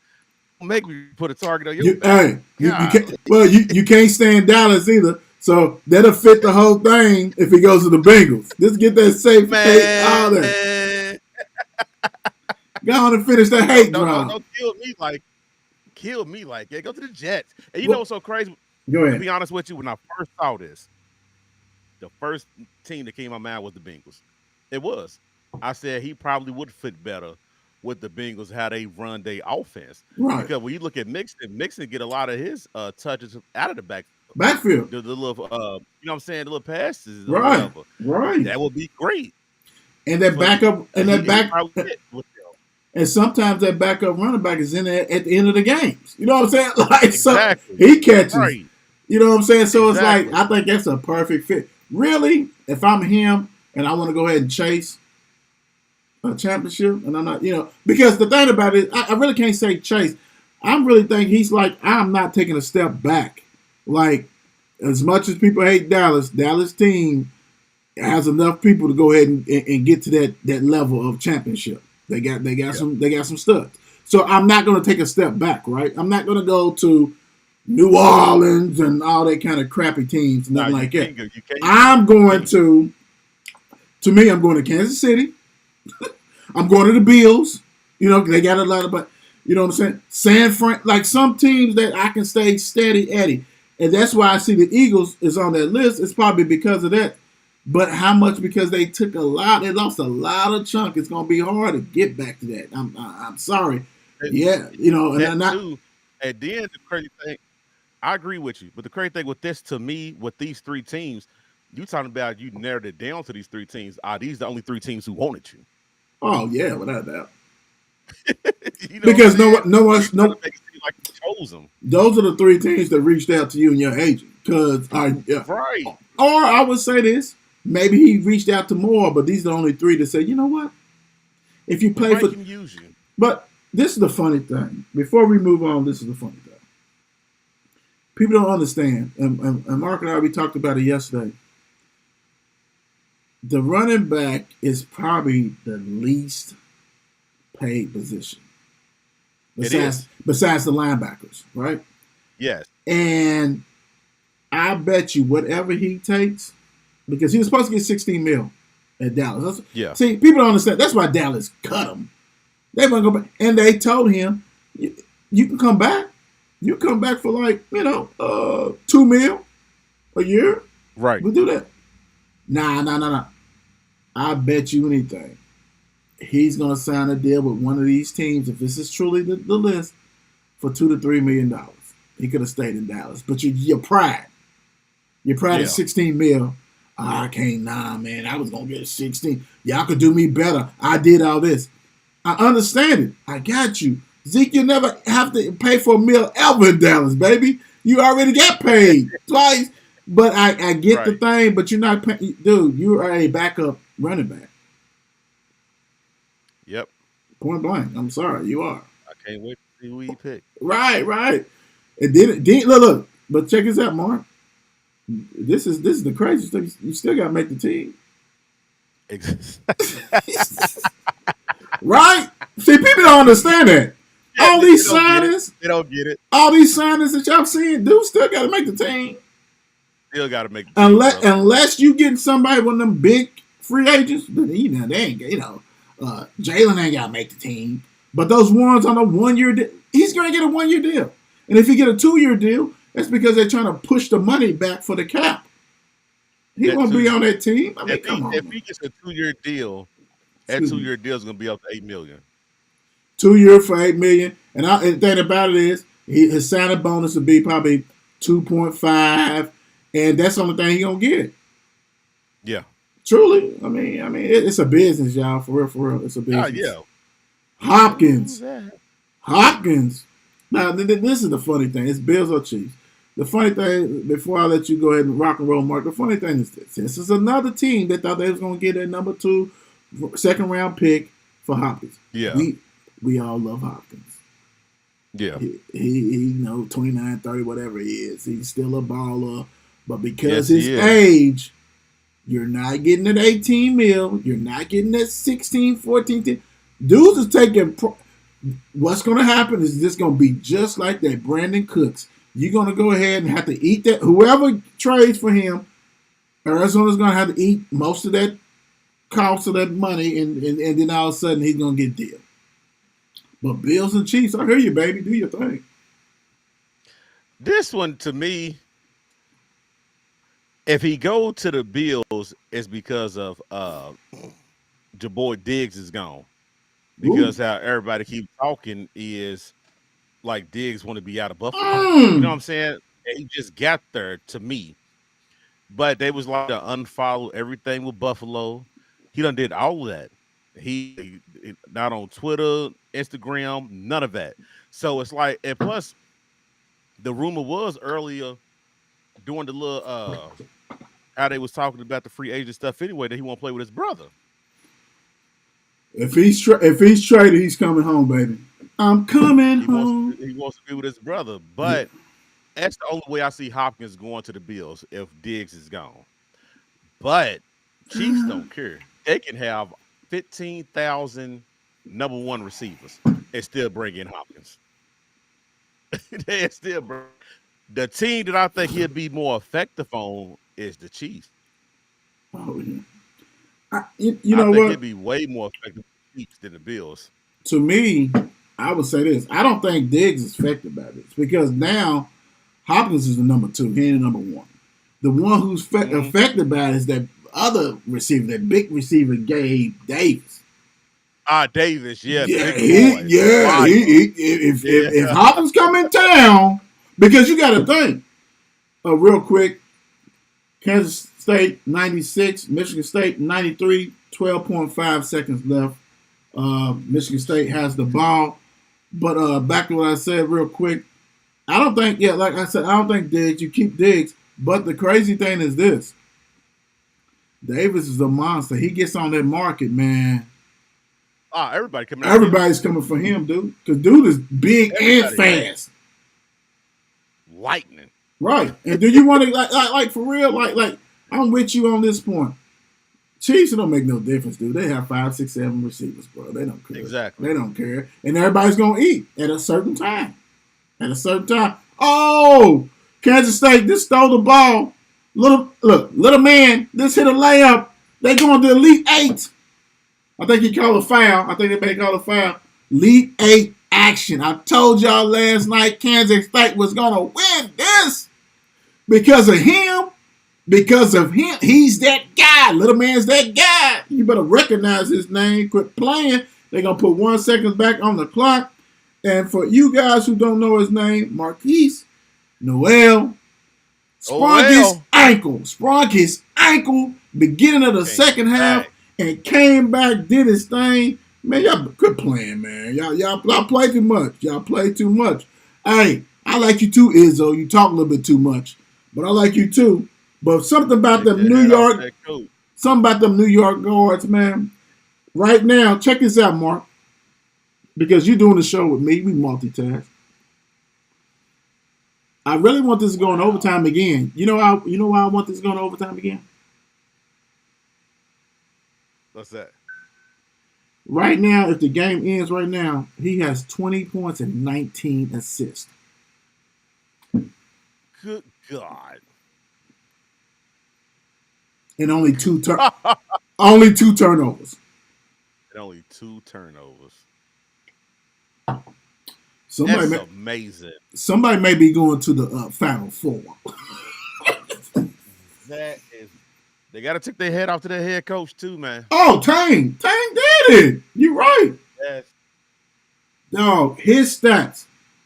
Don't make me put a target on your back. You can't stand Dallas either. So that'll fit the whole thing if he goes to the Bengals. Just get that safe hate out of there. Go on and finish that hate drive. Don't kill me like that. Go to the Jets. And you know what's so crazy? Go ahead. To be honest with you, when I first saw this, the first team that came to my mind was the Bengals. It was. I said he probably would fit better with the Bengals, how they run their offense. Right. Because when you look at Mixon get a lot of his touches out of the backfield. The little, you know what I'm saying, the little passes. Right. That would be great. And that backup, and sometimes that backup running back is in there at the end of the games. You know what I'm saying? Like, exactly. So he catches. Right. You know what I'm saying? So exactly. It's like, I think that's a perfect fit. Really, if I'm him and I want to go ahead and chase a championship, and I'm not, because the thing about it, I really can't say chase. I really think he's like, I'm not taking a step back. Like, as much as people hate Dallas team has enough people to go ahead and get to that level of championship. They got some studs. So I'm not going to take a step back, right? I'm not going to go to New Orleans and all that kind of crappy teams, nothing like that. I'm going to Kansas City. I'm going to the Bills. They got a lot of, but you know what I'm saying? San Fran, like some teams that I can stay steady Eddie. And that's why I see the Eagles is on that list. It's probably because of that. But how much? Because they lost a lot of chunk. It's going to be hard to get back to that. I'm sorry. Yeah, and I'm not. Too, and then the crazy thing, I agree with you. But the crazy thing with this, to me, with these three teams, you talking about you narrowed it down to these three teams. Are these the only three teams who wanted you? Oh yeah, without doubt. Because no one's like chose them. Those are the three teams that reached out to you and your agent. Because right. Or I would say this. Maybe he reached out to more, but these are the only three that say, you know what? If you play for, can use you. But this is the funny thing. Before we move on, this is the funny thing. People don't understand, and Mark and I, we talked about it yesterday. The running back is probably the least paid position. Besides the linebackers, right? Yes. And I bet you whatever he takes, because he was supposed to get $16 million at Dallas. Yeah. See, people don't understand. That's why Dallas cut him. They want to go back, and they told him, "You can come back. You come back for like $2 million a year. Right. We'll do that." Nah. I bet you anything, he's gonna sign a deal with one of these teams if this is truly the list for $2 to $3 million. He could have stayed in Dallas, but your pride is $16 million. I can't, nah, man. I was going to get a 16. Y'all could do me better. I did all this. I understand it. I got you. Zeke, you never have to pay for a meal ever in Dallas, baby. You already got paid twice. But I get the thing, but you're not paying. Dude, you are a backup running back. Yep. Point blank. I'm sorry. You are. I can't wait to see who he picked. Right. And then look. But check this out, Mark. This is the craziest thing. You still got to make the team. Right? See, people don't understand that. Yeah, all these signings. They don't get it. All these signings that y'all seeing, dude still got to make the team. Still got to make the team. Unless you getting somebody, one of them big free agents, then they ain't, Jalen ain't got to make the team. But those ones on a 1 year deal, he's going to get a 1 year deal. And if he get a 2 year deal, that's because they're trying to push the money back for the cap. He won't be on that team. I mean, come on. If he gets a 2 year deal, that 2 year deal is going to be up to $8 million. 2 years for $8 million. And the thing about it is, his signing bonus would be probably 2.5, and that's the only thing he's going to get. Yeah. Truly. I mean, it's a business, y'all. For real. It's a business. Yeah. Hopkins. Now, this is the funny thing. It's Bills or Chiefs. The funny thing, before I let you go ahead and rock and roll, Mark, the funny thing is this. This is another team that thought they was going to get a number 2 second-round pick for Hopkins. Yeah. We all love Hopkins. Yeah. He 29, 30, whatever he is. He's still a baller. But because his age, you're not getting that 18 mil. You're not getting that 16, 14. Dudes is taking... What's going to happen is this going to be just like that Brandon Cooks. You're going to go ahead and have to eat that. Whoever trades for him, Arizona's going to have to eat most of that cost of that money, and then all of a sudden he's going to get deal. But Bills and Chiefs, I hear you, baby. Do your thing. This one, to me, if he go to the Bills, it's because of your boy Diggs is gone. Because how everybody keep talking is like Diggs want to be out of Buffalo. You know what I'm saying? And he just got there to me. But they was like to unfollow everything with Buffalo. He done did all of that. He not on Twitter, Instagram, none of that. So it's like, and plus the rumor was earlier during the little how they was talking about the free agent stuff anyway, that he won't play with his brother. If he's traded, he's coming home, baby. I'm coming home. He wants to be with his brother, but that's the only way I see Hopkins going to the Bills if Diggs is gone. But Chiefs don't care. They can have 15,000 number 1 receivers and still bring in Hopkins. They still bring. The team that I think he'll be more effective on is the Chiefs. Oh yeah. I think he'd be way more effective than the Bills. To me, I would say this. I don't think Diggs is affected by this because now Hopkins is the number 2. He ain't the number 1. The one who's affected by it is that other receiver, that big receiver, Gabe Davis. Davis, yeah. If Hopkins come in town, because you got to think, real quick, Kansas State 96, Michigan State 93, 12.5 seconds left. Michigan State has the ball. But back to what I said real quick, I don't think, like I said, I don't think Diggs, you keep Diggs. But the crazy thing is this. Davis is a monster. He gets on that market, man. Everybody's coming for him, dude. Because dude is big and fast. Lightning. Right. And do you want to, like for real, like I'm with you on this point. Chiefs, it don't make no difference, dude. They have 5, 6, 7 receivers, bro. They don't care. Exactly. They don't care. And everybody's going to eat at a certain time. Oh, Kansas State just stole the ball. Little man, this hit a layup. They going to the Elite 8. I think he called a foul. I think they may call a foul. Elite 8 action. I told y'all last night Kansas State was going to win this because of him. Because of him. He's that guy. Little man's that guy. You better recognize his name. Quit playing. They're going to put 1 second back on the clock. And for you guys who don't know his name, Marquise Noel Oh Sprung his ankle beginning of the second half and came back, did his thing. Man, y'all quit playing, man. Y'all play too much. Y'all play too much. Hey, I like you too, Izzo. You talk a little bit too much, but I like you too. But something about them New York guards, man. Right now, check this out, Mark. Because you're doing the show with me, we multitask. I really want this to go in overtime again. You know why I want this to go in overtime again? What's that? Right now, if the game ends right now, he has 20 points and 19 assists. Good God. And only two only 2 turnovers. And only 2 turnovers. That's amazing. Somebody may be going to the Final Four. That is. They got to take their head off to their head coach too, man. Oh, Tang did it. You're right. Yes. No, his stats.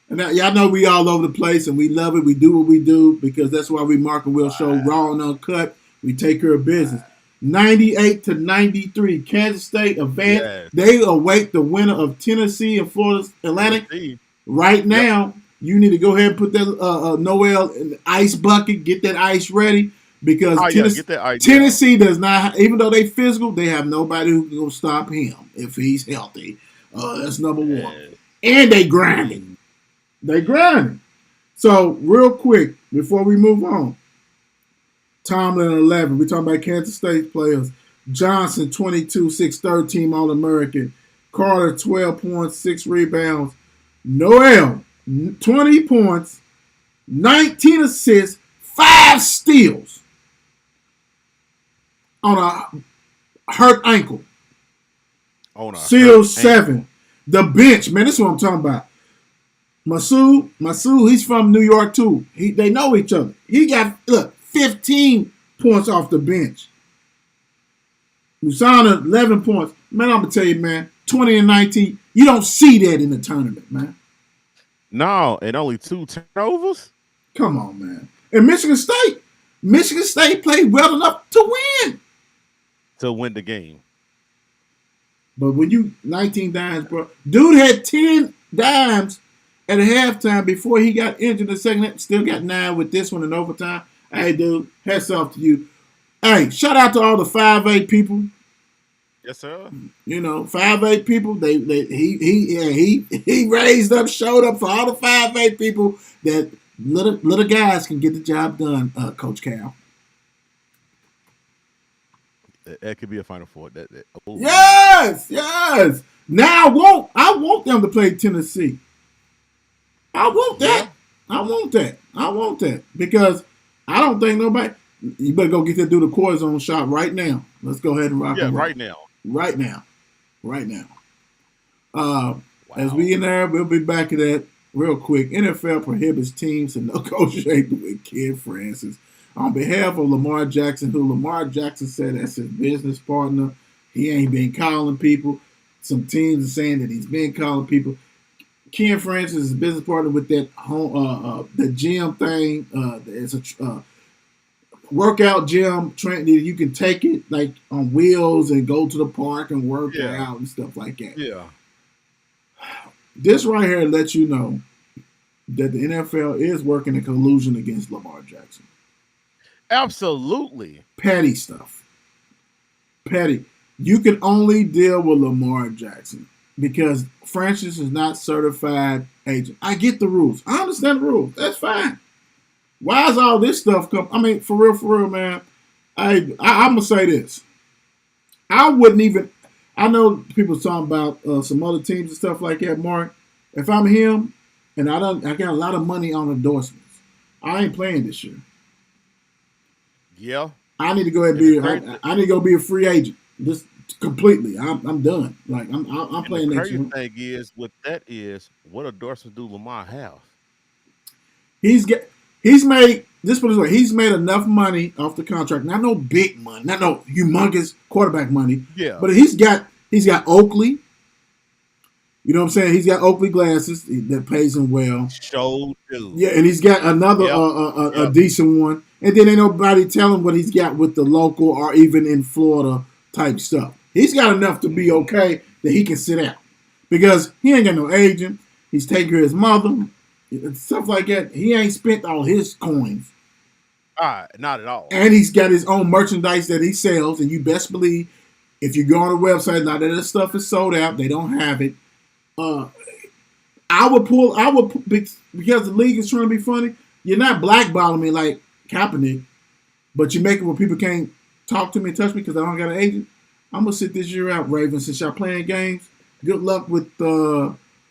And now, y'all know we all over the place and we love it. We do what we do because that's why we Mark and Will show raw and uncut. We take care of business. 98-93, Kansas State advanced. Yes. They await the winner of Tennessee and Florida Atlantic. Right now, you need to go ahead and put that Noel in the ice bucket, get that ice ready because Tennessee does not, even though they physical, they have nobody who can stop him if he's healthy. That's number one. And they grinding. So, real quick, before we move on, Tomlin 11. We're talking about Kansas State players. Johnson 22, 6 third team All-American. Carter 12 points, 6 rebounds. Noel 20 points, 19 assists, 5 steals on a hurt ankle. Seal 7. The bench, man, this is what I'm talking about. Masood, he's from New York too. They know each other. He got 15 points off the bench. Musana 11 points. Man, I'm gonna tell you, man, 20 and 19. You don't see that in the tournament, man. No, and only 2 turnovers. Come on, man. And Michigan State played well enough to win. To win the game. But when you 19 dimes, bro, dude had 10 dimes at a halftime before he got injured in the second. Still got 9 with this one in overtime. Hey, dude, hats off to you. Hey, shout out to all the 5'8" people. Yes, sir. You know, 5'8" people. He raised up, showed up for all the 5'8" people that little guys can get the job done. Coach Cal. That could be a Final Four. Yes. Now I want them to play Tennessee. I want that. Yeah. I want that because I don't think nobody. You better go get that dude a cortisone shot right now. Let's go ahead and rock. Yeah, right now. Wow. As we in there, we'll be back to that real quick. NFL prohibits teams to negotiate with Kid Francis. On behalf of Lamar Jackson, who Lamar Jackson said that's his business partner, he ain't been calling people. Some teams are saying that he's been calling people. Ken Francis is a business partner with that the gym thing. It's a workout gym. You can take it like on wheels and go to the park and work out and stuff like that. Yeah. This right here lets you know that the NFL is working in collusion against Lamar Jackson. Absolutely. Petty stuff. You can only deal with Lamar Jackson because Francis is not certified agent. I get the rules. I understand the rules. That's fine. Why is all this stuff come? I mean, for real, man. I'm gonna say this. I wouldn't even. I know people talking about some other teams and stuff like that, Mark. If I'm him, and I got a lot of money on endorsements, I ain't playing this year. Yeah. I need to go ahead and I need to go be a free agent. Just completely. I'm done. Like I'm playing next year. The crazy thing is, what endorsements do Lamar have? He's made enough money off the contract. Not no big money, not no humongous quarterback money. Yeah. But he's got Oakley. You know what I'm saying? He's got Oakley glasses that pays him well. Show do. Yeah, and he's got another a decent one. And then ain't nobody telling what he's got with the local or even in Florida type stuff. He's got enough to be okay that he can sit out because he ain't got no agent. He's taking care of his mother, stuff like that. He ain't spent all his coins. Not at all. And he's got his own merchandise that he sells, and you best believe if you go on the website, now that this stuff is sold out, they don't have it. I would because the league is trying to be funny. You're not blackballing me like Kaepernick, but you make it where people can't talk to me and touch me because I don't got an agent. I'm gonna sit this year out, Ravens, since y'all playing games. Good luck with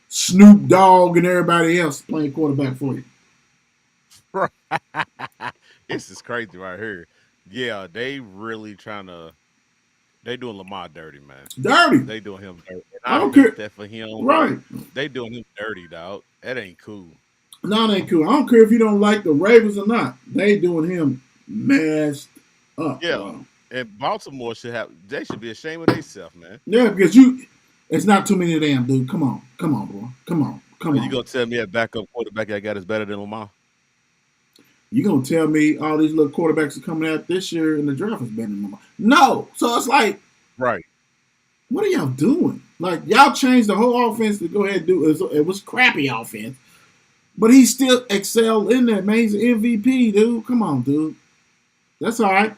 Snoop Dogg and everybody else playing quarterback for you. This is crazy right here. Yeah, they really they doing Lamar dirty, man. Dirty. They doing him dirty. And I don't hate care. that for him. Right. They doing him dirty, dog. That ain't cool. No, it ain't cool. I don't care if you don't like the Ravens or not. They doing him messed up. Yeah. Bro. And Baltimore they should be ashamed of themselves, man. Yeah, because it's not too many of them, dude. Come on, bro. Come on. You gonna tell me a backup quarterback I got is better than Lamar? You gonna tell me all these little quarterbacks are coming out this year in the draft is better than Lamar? No. So it's like, right. What are y'all doing? Like y'all changed the whole offense to go ahead and do it. It was crappy offense, but he still excelled in that, man. He's an MVP, dude. Come on, dude. That's all right.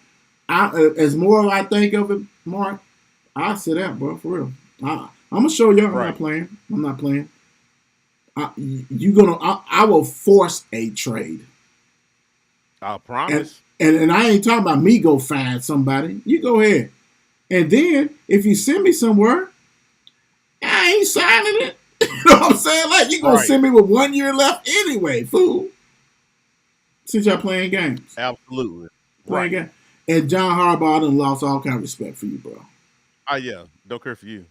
As more I think of it, Mark, I sit out, bro, for real. I'm gonna show y'all I'm not playing. I'm not playing. I will force a trade. I promise. And I ain't talking about me go find somebody. You go ahead. And then if you send me somewhere, I ain't signing it. You know what I'm saying? Like you gonna send me with 1 year left anyway, fool. Since y'all playing games. Absolutely. Playing games. And John Harbaugh done lost all kind of respect for you, bro. Yeah. Don't care for you.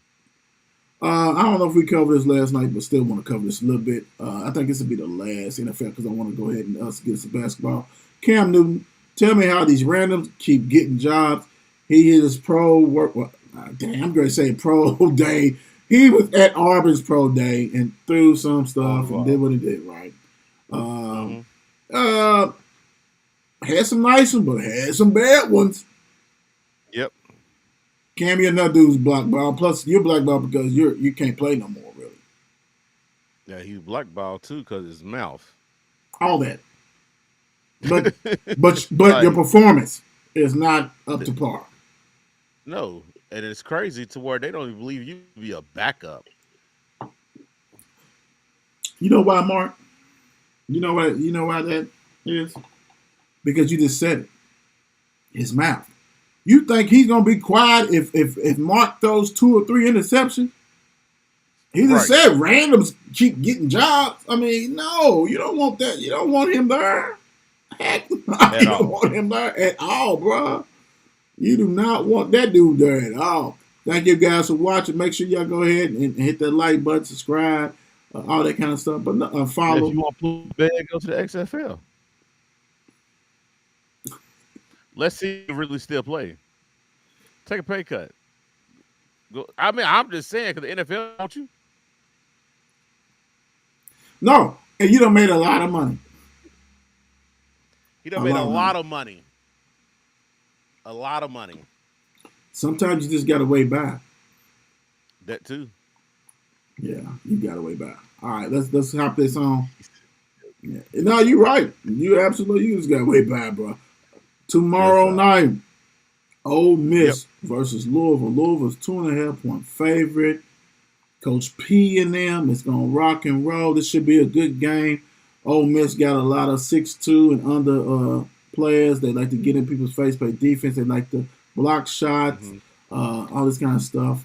I don't know if we covered this last night, but still want to cover this a little bit. I think this will be the last NFL because I want to go ahead and us get some basketball. Cam Newton, tell me how these randoms keep getting jobs. He hit his pro work. Well, damn, I'm going to say pro day. He was at Auburn's pro day and threw some stuff and did what he did, right? Had some nice ones, but had some bad ones. Yep. Cam, you're another dude's blackball. Plus, you're blackball because you can't play no more, really. Yeah, he's blackballed too because his mouth. All that. But like, your performance is not up to par. No, and it's crazy to where they don't even believe you to be a backup. You know why, Mark? You know why that is? Because you just said it. His mouth. You think he's gonna be quiet if Mark throws 2 or 3 interceptions? He just said randoms keep getting jobs. I mean, no, you don't want that. You don't want him there. Heck, you don't want him there at all, bro. You do not want that dude there at all. Thank you guys for watching. Make sure y'all go ahead and hit that like button, subscribe, all that kind of stuff. But follow. If you want to play bad, go to the XFL. Let's see if you really still play. Take a pay cut. Go. I mean, I'm just saying because the NFL wants you. No, and you done made a lot of money. He done made a lot of money. A lot of money. Sometimes you just got to wait by. That too. Yeah, you got to wait by. All right, let's hop this on. Yeah. No, you're right. You just got to wait by, bro. Tomorrow night, Ole Miss versus Louisville. Louisville's 2.5-point favorite. Coach P and them is going to rock and roll. This should be a good game. Ole Miss got a lot of 6'2" and under players. They like to get in people's face, play defense. They like to block shots, all this kind of stuff.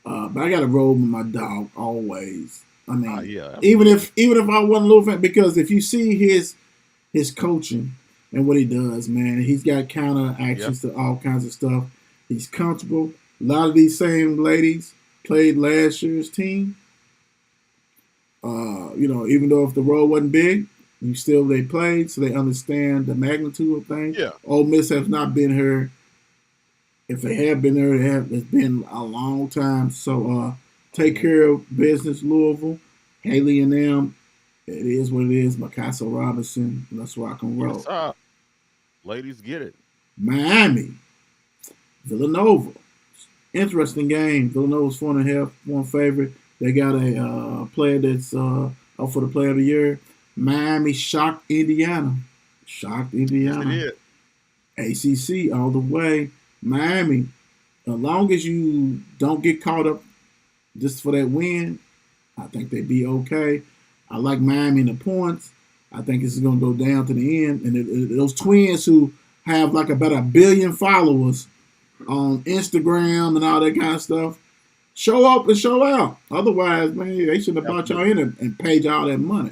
But I got to roll with my dog always. I mean, even if I wasn't a Louisville fan, because if you see his coaching and what he does, man, he's got counter actions to all kinds of stuff. He's comfortable. A lot of these same ladies played last year's team. Even though if the role wasn't big, they played, so they understand the magnitude of things. Yeah. Ole Miss has not been here. If they have been there, it's been a long time. So take care of business, Louisville. Haley and them, it is what it is. Mikasa Robinson, let's rock and roll. Ladies, get it. Miami, Villanova. Interesting game. Villanova's 4.5-1 favorite. They got a player that's up for the player of the year. Miami shocked Indiana. Shocked Yes, it Indiana. is. ACC all the way. Miami, as long as you don't get caught up just for that win, I think they'd be okay. I like Miami in the points. I think this is going to go down to the end. And those twins who have like about 1 billion followers on Instagram and all that kind of stuff, show up and show out. Otherwise, man, they shouldn't have brought y'all in and paid y'all that money.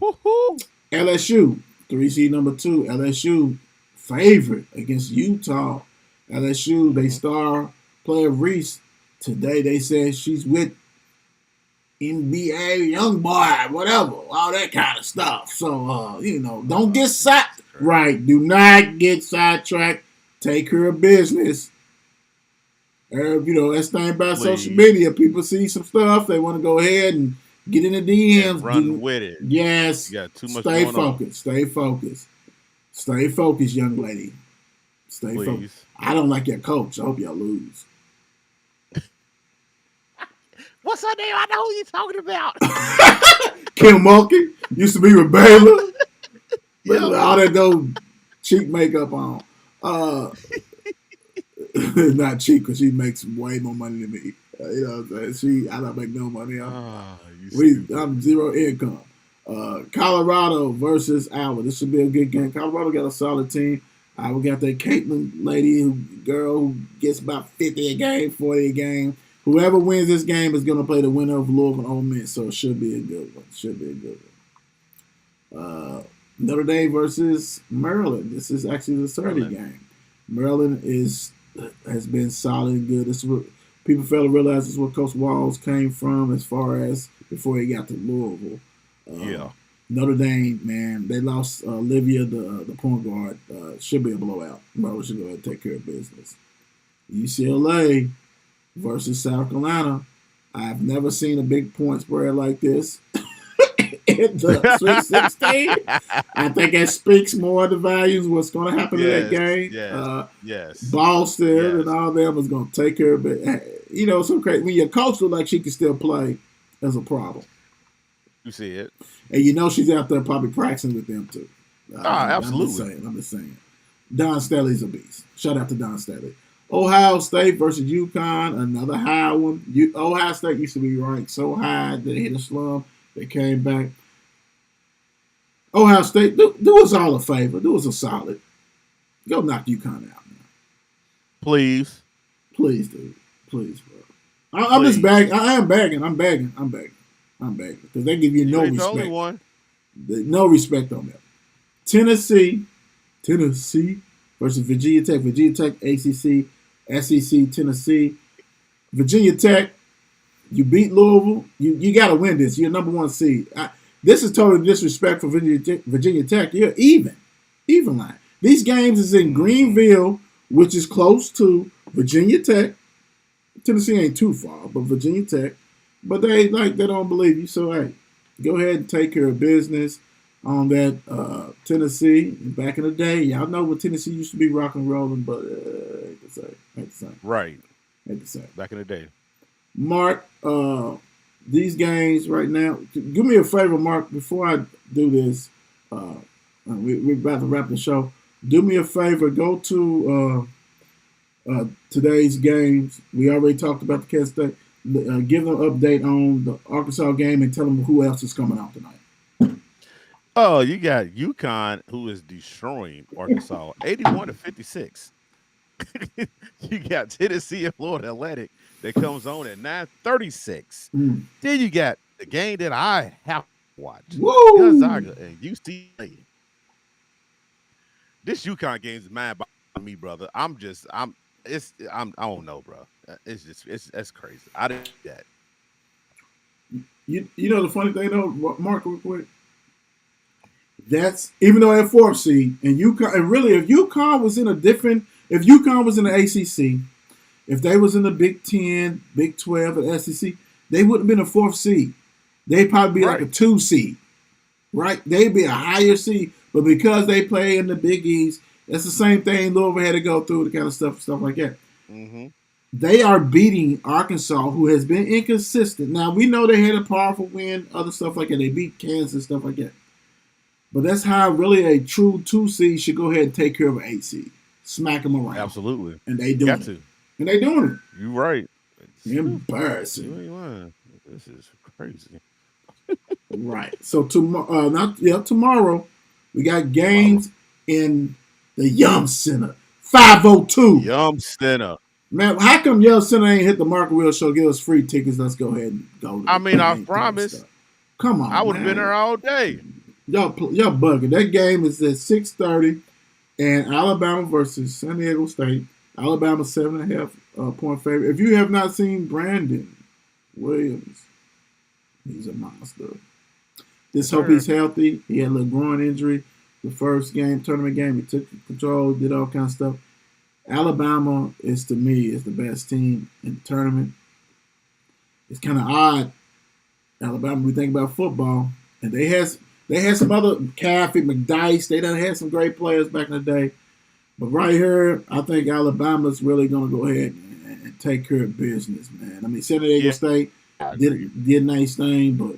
Woo-hoo. LSU, 3 seed number 2. LSU favorite against Utah. LSU, they star player Reese. Today they said she's with NBA young boy, whatever, all that kind of stuff. So don't get right. Do not get sidetracked. Take care of business. That's thing about social media. People see some stuff, they want to go ahead and get in the DMs. Run with it. Yes. You got too much Stay going focused. Stay focused. Stay focused, young lady. Stay focused. I don't like your coach. I hope y'all lose. What's her name? I know who you're talking about. Kim Mulkey used to be with Baylor. All that gold cheap makeup on. Not cheap because she makes way more money than me. You know what I'm saying? I don't make no money. I'm zero income. Colorado versus Iowa. This should be a good game. Colorado got a solid team. We got that Caitlin girl who gets about 50 a game, 40 a game. Whoever wins this game is going to play the winner of Louisville and Ole Miss, so it should be a good one. Notre Dame versus Maryland. This is actually the Saturday game. Maryland has been solid and good. This is what people fail to realize. This is where Coach Walls came from as far as before he got to Louisville. Notre Dame, man, they lost Olivia, the point guard. Should be a blowout. Maryland should go ahead and take care of business. UCLA versus South Carolina. I've never seen a big point spread like this in the Sweet 16. I think that speaks more of the values what's going to happen in that game. Yes. Boston and all them is going to take care of it. So crazy. When your coach looks like she can still play, there's a problem. You see it. And she's out there probably practicing with them too. Absolutely. I'm just saying. Don Staley's a beast. Shout out to Don Staley. Ohio State versus UConn, another high one. Ohio State used to be ranked so high that they hit a slump. They came back. Ohio State, do us all a favor. Do us a solid. Go knock UConn out now. Please. Please, dude. Please, bro. I'm just begging. I'm begging. Because they give you no respect. The only one. No respect on them. Tennessee versus Virginia Tech. Virginia Tech, ACC, SEC, Tennessee. Virginia Tech, you beat Louisville. You got to win this. You're number 1 seed. This is total disrespect for Virginia Tech. You're even line. These games is in Greenville, which is close to Virginia Tech. Tennessee ain't too far, but Virginia Tech. But they don't believe you. So hey, go ahead and take care of business on that. Tennessee back in the day, y'all know what Tennessee used to be rock and rolling, but hate to say. Right. Hate to say. Back in the day. Mark, these games right now, do me a favor, Mark, before I do this, we're about to wrap the show. Do me a favor, go to today's games. We already talked about the Kansas State. Give them an update on the Arkansas game and tell them who else is coming out tonight. Oh, you got UConn, who is destroying Arkansas, 81-56. You got Tennessee and Florida Atlantic that comes on at 9:36. Then you got the game that I have to watch. Gonzaga and UCLA. This UConn game is mad by me, brother. I don't know, bro. It's crazy. I didn't do that. You know the funny thing though, Mark, real quick. That's even though they're 4th seed and UConn, and really if UConn was in the ACC, if they was in the Big 10, Big 12, and SEC, they wouldn't have been a 4th seed. They'd probably be like a 2 seed, right? They'd be a higher seed. But because they play in the Big East, that's the same thing Louisville had to go through, the kind of stuff like that. Mm-hmm. They are beating Arkansas, who has been inconsistent. Now, we know they had a powerful win, other stuff like that. They beat Kansas, stuff like that. But that's how really a true 2 seed should go ahead and take care of an 8 seed. Smack them around. Absolutely. And they doing it. And they doing it. You're right. Embarrassing. You ain't lying. This is crazy. Right. So tomorrow we got games in the Yum Center. 502. Yum Center. Man, how come Yum Center ain't hit the Market Wheel show? Give us free tickets. Let's go ahead and go. I mean, I promise. Come on, I would have been there all day. Y'all bugging. That game is at 6:30, and Alabama versus San Diego State. Alabama 7.5 point favorite. If you have not seen Brandon Williams, he's a monster. Just hope he's healthy. He had a little groin injury. The first tournament game, he took control, did all kinds of stuff. Alabama is, to me, is the best team in the tournament. It's kind of odd. Alabama, we think about football, and they had some other Caffey, McDyess. They done had some great players back in the day. But right here, I think Alabama's really going to go ahead and take care of business, man. I mean, San Diego State did a nice thing, but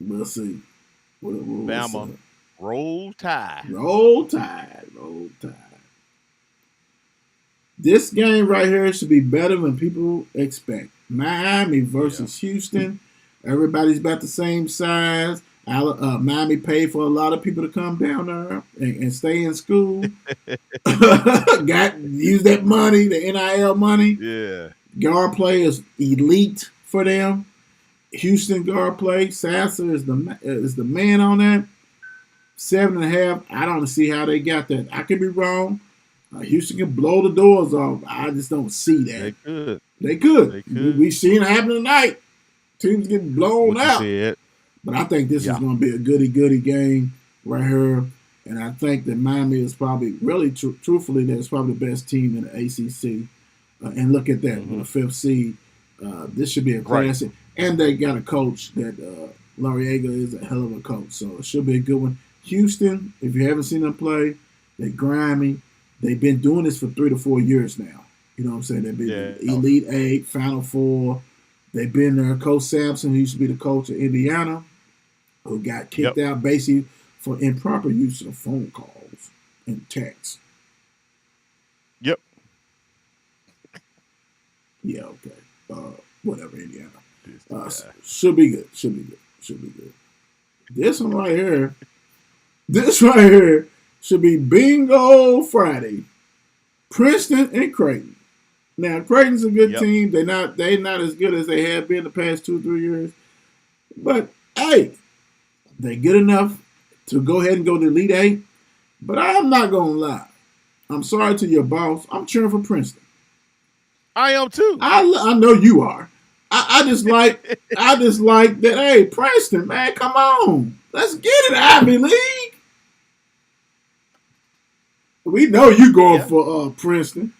we'll see. Bama, see. Roll Tide. Roll Tide. Roll Tide. This game right here should be better than people expect. Miami versus Houston. Everybody's about the same size. Miami paid for a lot of people to come down there and stay in school. Use that money, the NIL money. Yeah. Guard play is elite for them. Houston guard play. Sasser is the man on that. 7.5. I don't see how they got that. I could be wrong. Houston can blow the doors off. I just don't see that. They could. We've seen it happen tonight. Teams getting blown out. But I think this is going to be a goody game right here. And I think that Miami is probably, really, truthfully, that's probably the best team in the ACC. And look at that, with a 5th seed. This should be a classic. Right. And they got a coach that Lauriega is a hell of a coach. So it should be a good one. Houston, if you haven't seen them play, they're grimy. They've been doing this for 3 to 4 years now. You know what I'm saying? They've been Elite 8, Final 4. They've been there. Coach Sampson, who used to be the coach of Indiana, who got kicked out basically for improper use of phone calls and texts. Yep. Yeah, okay. Whatever, Indiana. Should be good. This one right here should be Bingo Friday. Princeton and Creighton. Now, Creighton's a good team. They're not as good as they have been the past 2 or 3 years. But, hey, they're good enough to go ahead and go to Elite 8. But I'm not going to lie. I'm sorry to your boss. I'm cheering for Princeton. I am too. I know you are. I just like that. Hey, Princeton, man, come on. Let's get it, Ivy League. We know you going for Princeton.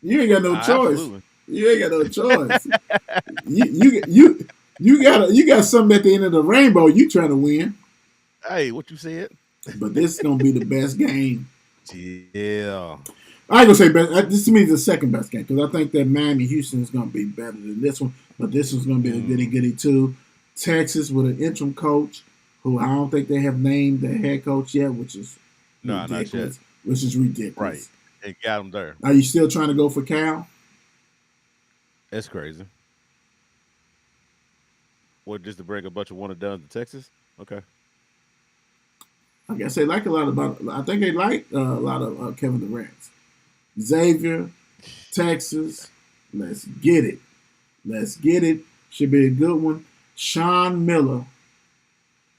You ain't got no choice. Absolutely. You ain't got no choice. you got something at the end of the rainbow. You trying to win. Hey, what you said? But this is gonna be the best game. Yeah. I ain't gonna say best. This to me is the second best game because I think that Miami Houston is gonna be better than this one. But this one's gonna be a goody too. Texas with an interim coach who I don't think they have named the head coach yet, which is ridiculous. Not yet. Which is ridiculous. Right. They got him there. Are you still trying to go for Cal? That's crazy. What, just to bring a bunch of one-and-dones to Texas? Okay. I guess they like a lot about. I think they like a lot of Kevin Durant. Xavier, Texas. Let's get it. Let's get it. Should be a good one. Sean Miller,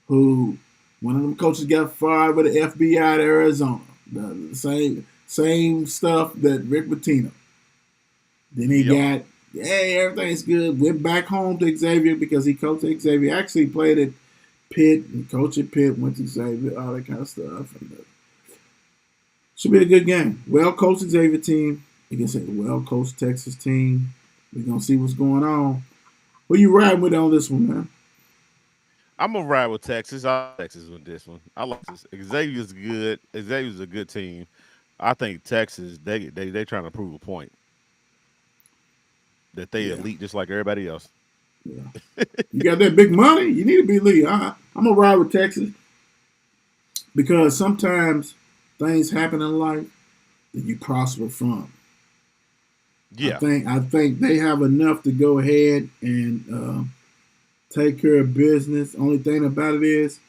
who one of them coaches got fired with the FBI to Arizona. The same stuff that Rick Pitino. Then he got, everything's good. Went back home to Xavier because he coached at Xavier. Actually played at Pitt and coached at Pitt, went to Xavier, all that kind of stuff. And, should be a good game. Well-coached Xavier team against a well-coached Texas team. We're going to see what's going on. Who you riding with on this one, man? I'm gonna ride with Texas. I like Texas with this one. I like this. Xavier's good. Xavier's a good team. I think Texas they trying to prove a point that they Yeah, elite just like everybody else. yeah. You got that big money, you need to be elite. I'm gonna ride with Texas because sometimes things happen in life that you prosper from. Yeah. I think they have enough to go ahead and take care of business. Only thing about it is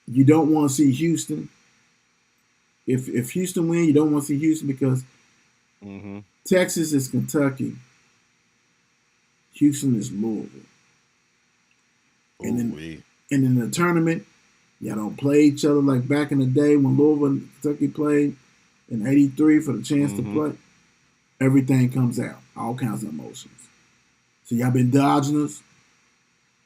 you don't want to see Houston. If Houston win, you don't want to see Houston because Mm-hmm. Texas is Kentucky, Houston is Louisville, and then Ooh-wee. and in the tournament, y'all don't play each other like back in the day when Louisville and Kentucky played in '83 for the chance to Mm-hmm. play. Everything comes out, all kinds of emotions. So y'all been dodging us.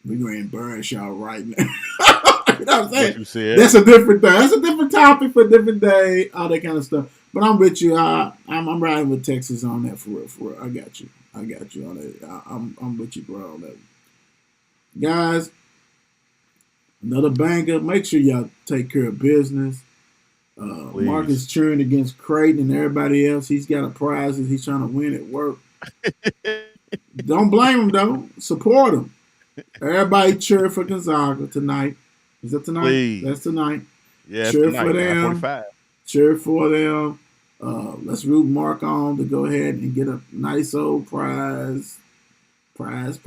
We're going to embarrass y'all right now. You know what I'm What saying? you said? That's a different thing. That's a different topic for a different day, all that kind of stuff. But I'm with you. I'm riding with Texas on that for real, for real. I got you. I got you on that. I'm with you, bro, on that. Guys, another banger. Make sure y'all take care of business. Marcus Please. cheering against Creighton and everybody else. He's got a prize that he's trying to win at work. Don't blame him, though. Support him. Everybody cheer for Gonzaga tonight. Is that tonight? Please. That's tonight. Yeah, it's Cheer tonight, for them. 9:45. Cheer for them. Let's root Mark on to go ahead and get a nice old prize. Prize.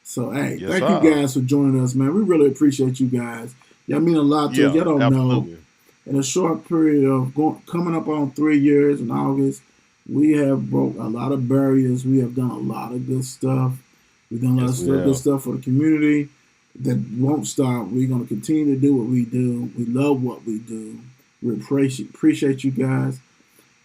So, hey, Yes, thank sir. you guys for joining us, man. We really appreciate you guys. Y'all mean a lot to us. Yeah, Y'all don't know. absolutely. In a short period of coming up on 3 years in August, we have broke a lot of barriers. We have done a lot of good stuff. We've done a lot Yes, of we good have. stuff for the community that won't stop. We're going to continue to do what we do. We love what we do. We appreciate you guys.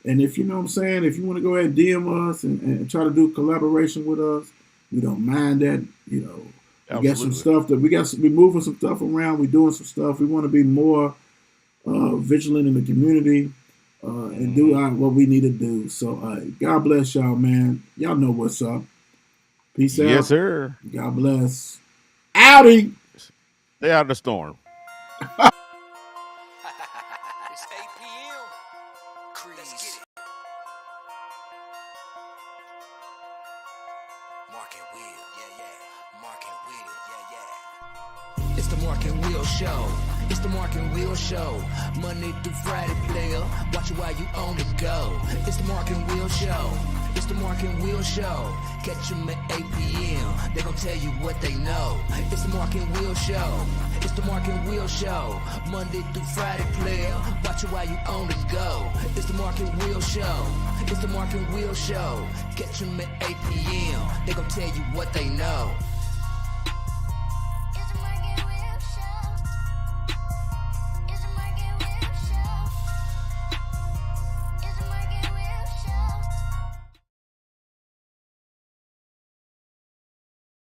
And if you know what I'm saying, if you want to go ahead and DM us and try to do collaboration with us, we don't mind that. You know, we got some Absolutely. stuff that we moving some stuff around. We're doing some stuff. We want to be more vigilant in the community and do Mm-hmm. what we need to do. So, God bless y'all, man. Y'all know what's up. Peace Yes, out. sir. God bless. Outie. Stay out of the storm. It's 8 p.m. Let's get it. Mark and Will, yeah. Mark and Will, yeah. It's the Mark and Will Show. It's the Mark and Will Show. Monday through Friday, player. Watch it while you on the go. It's the Mark and Will Show. It's the Mark and Will Show. Catch them at 8 p.m. They gon' tell you what they know. It's the Mark and Will Show. It's the Mark and Will Show. Monday through Friday, player. Watch it while you on the go. It's the Mark and Will Show. It's the Mark and Will Show. Catch them at 8 p.m. They gon' tell you what they know.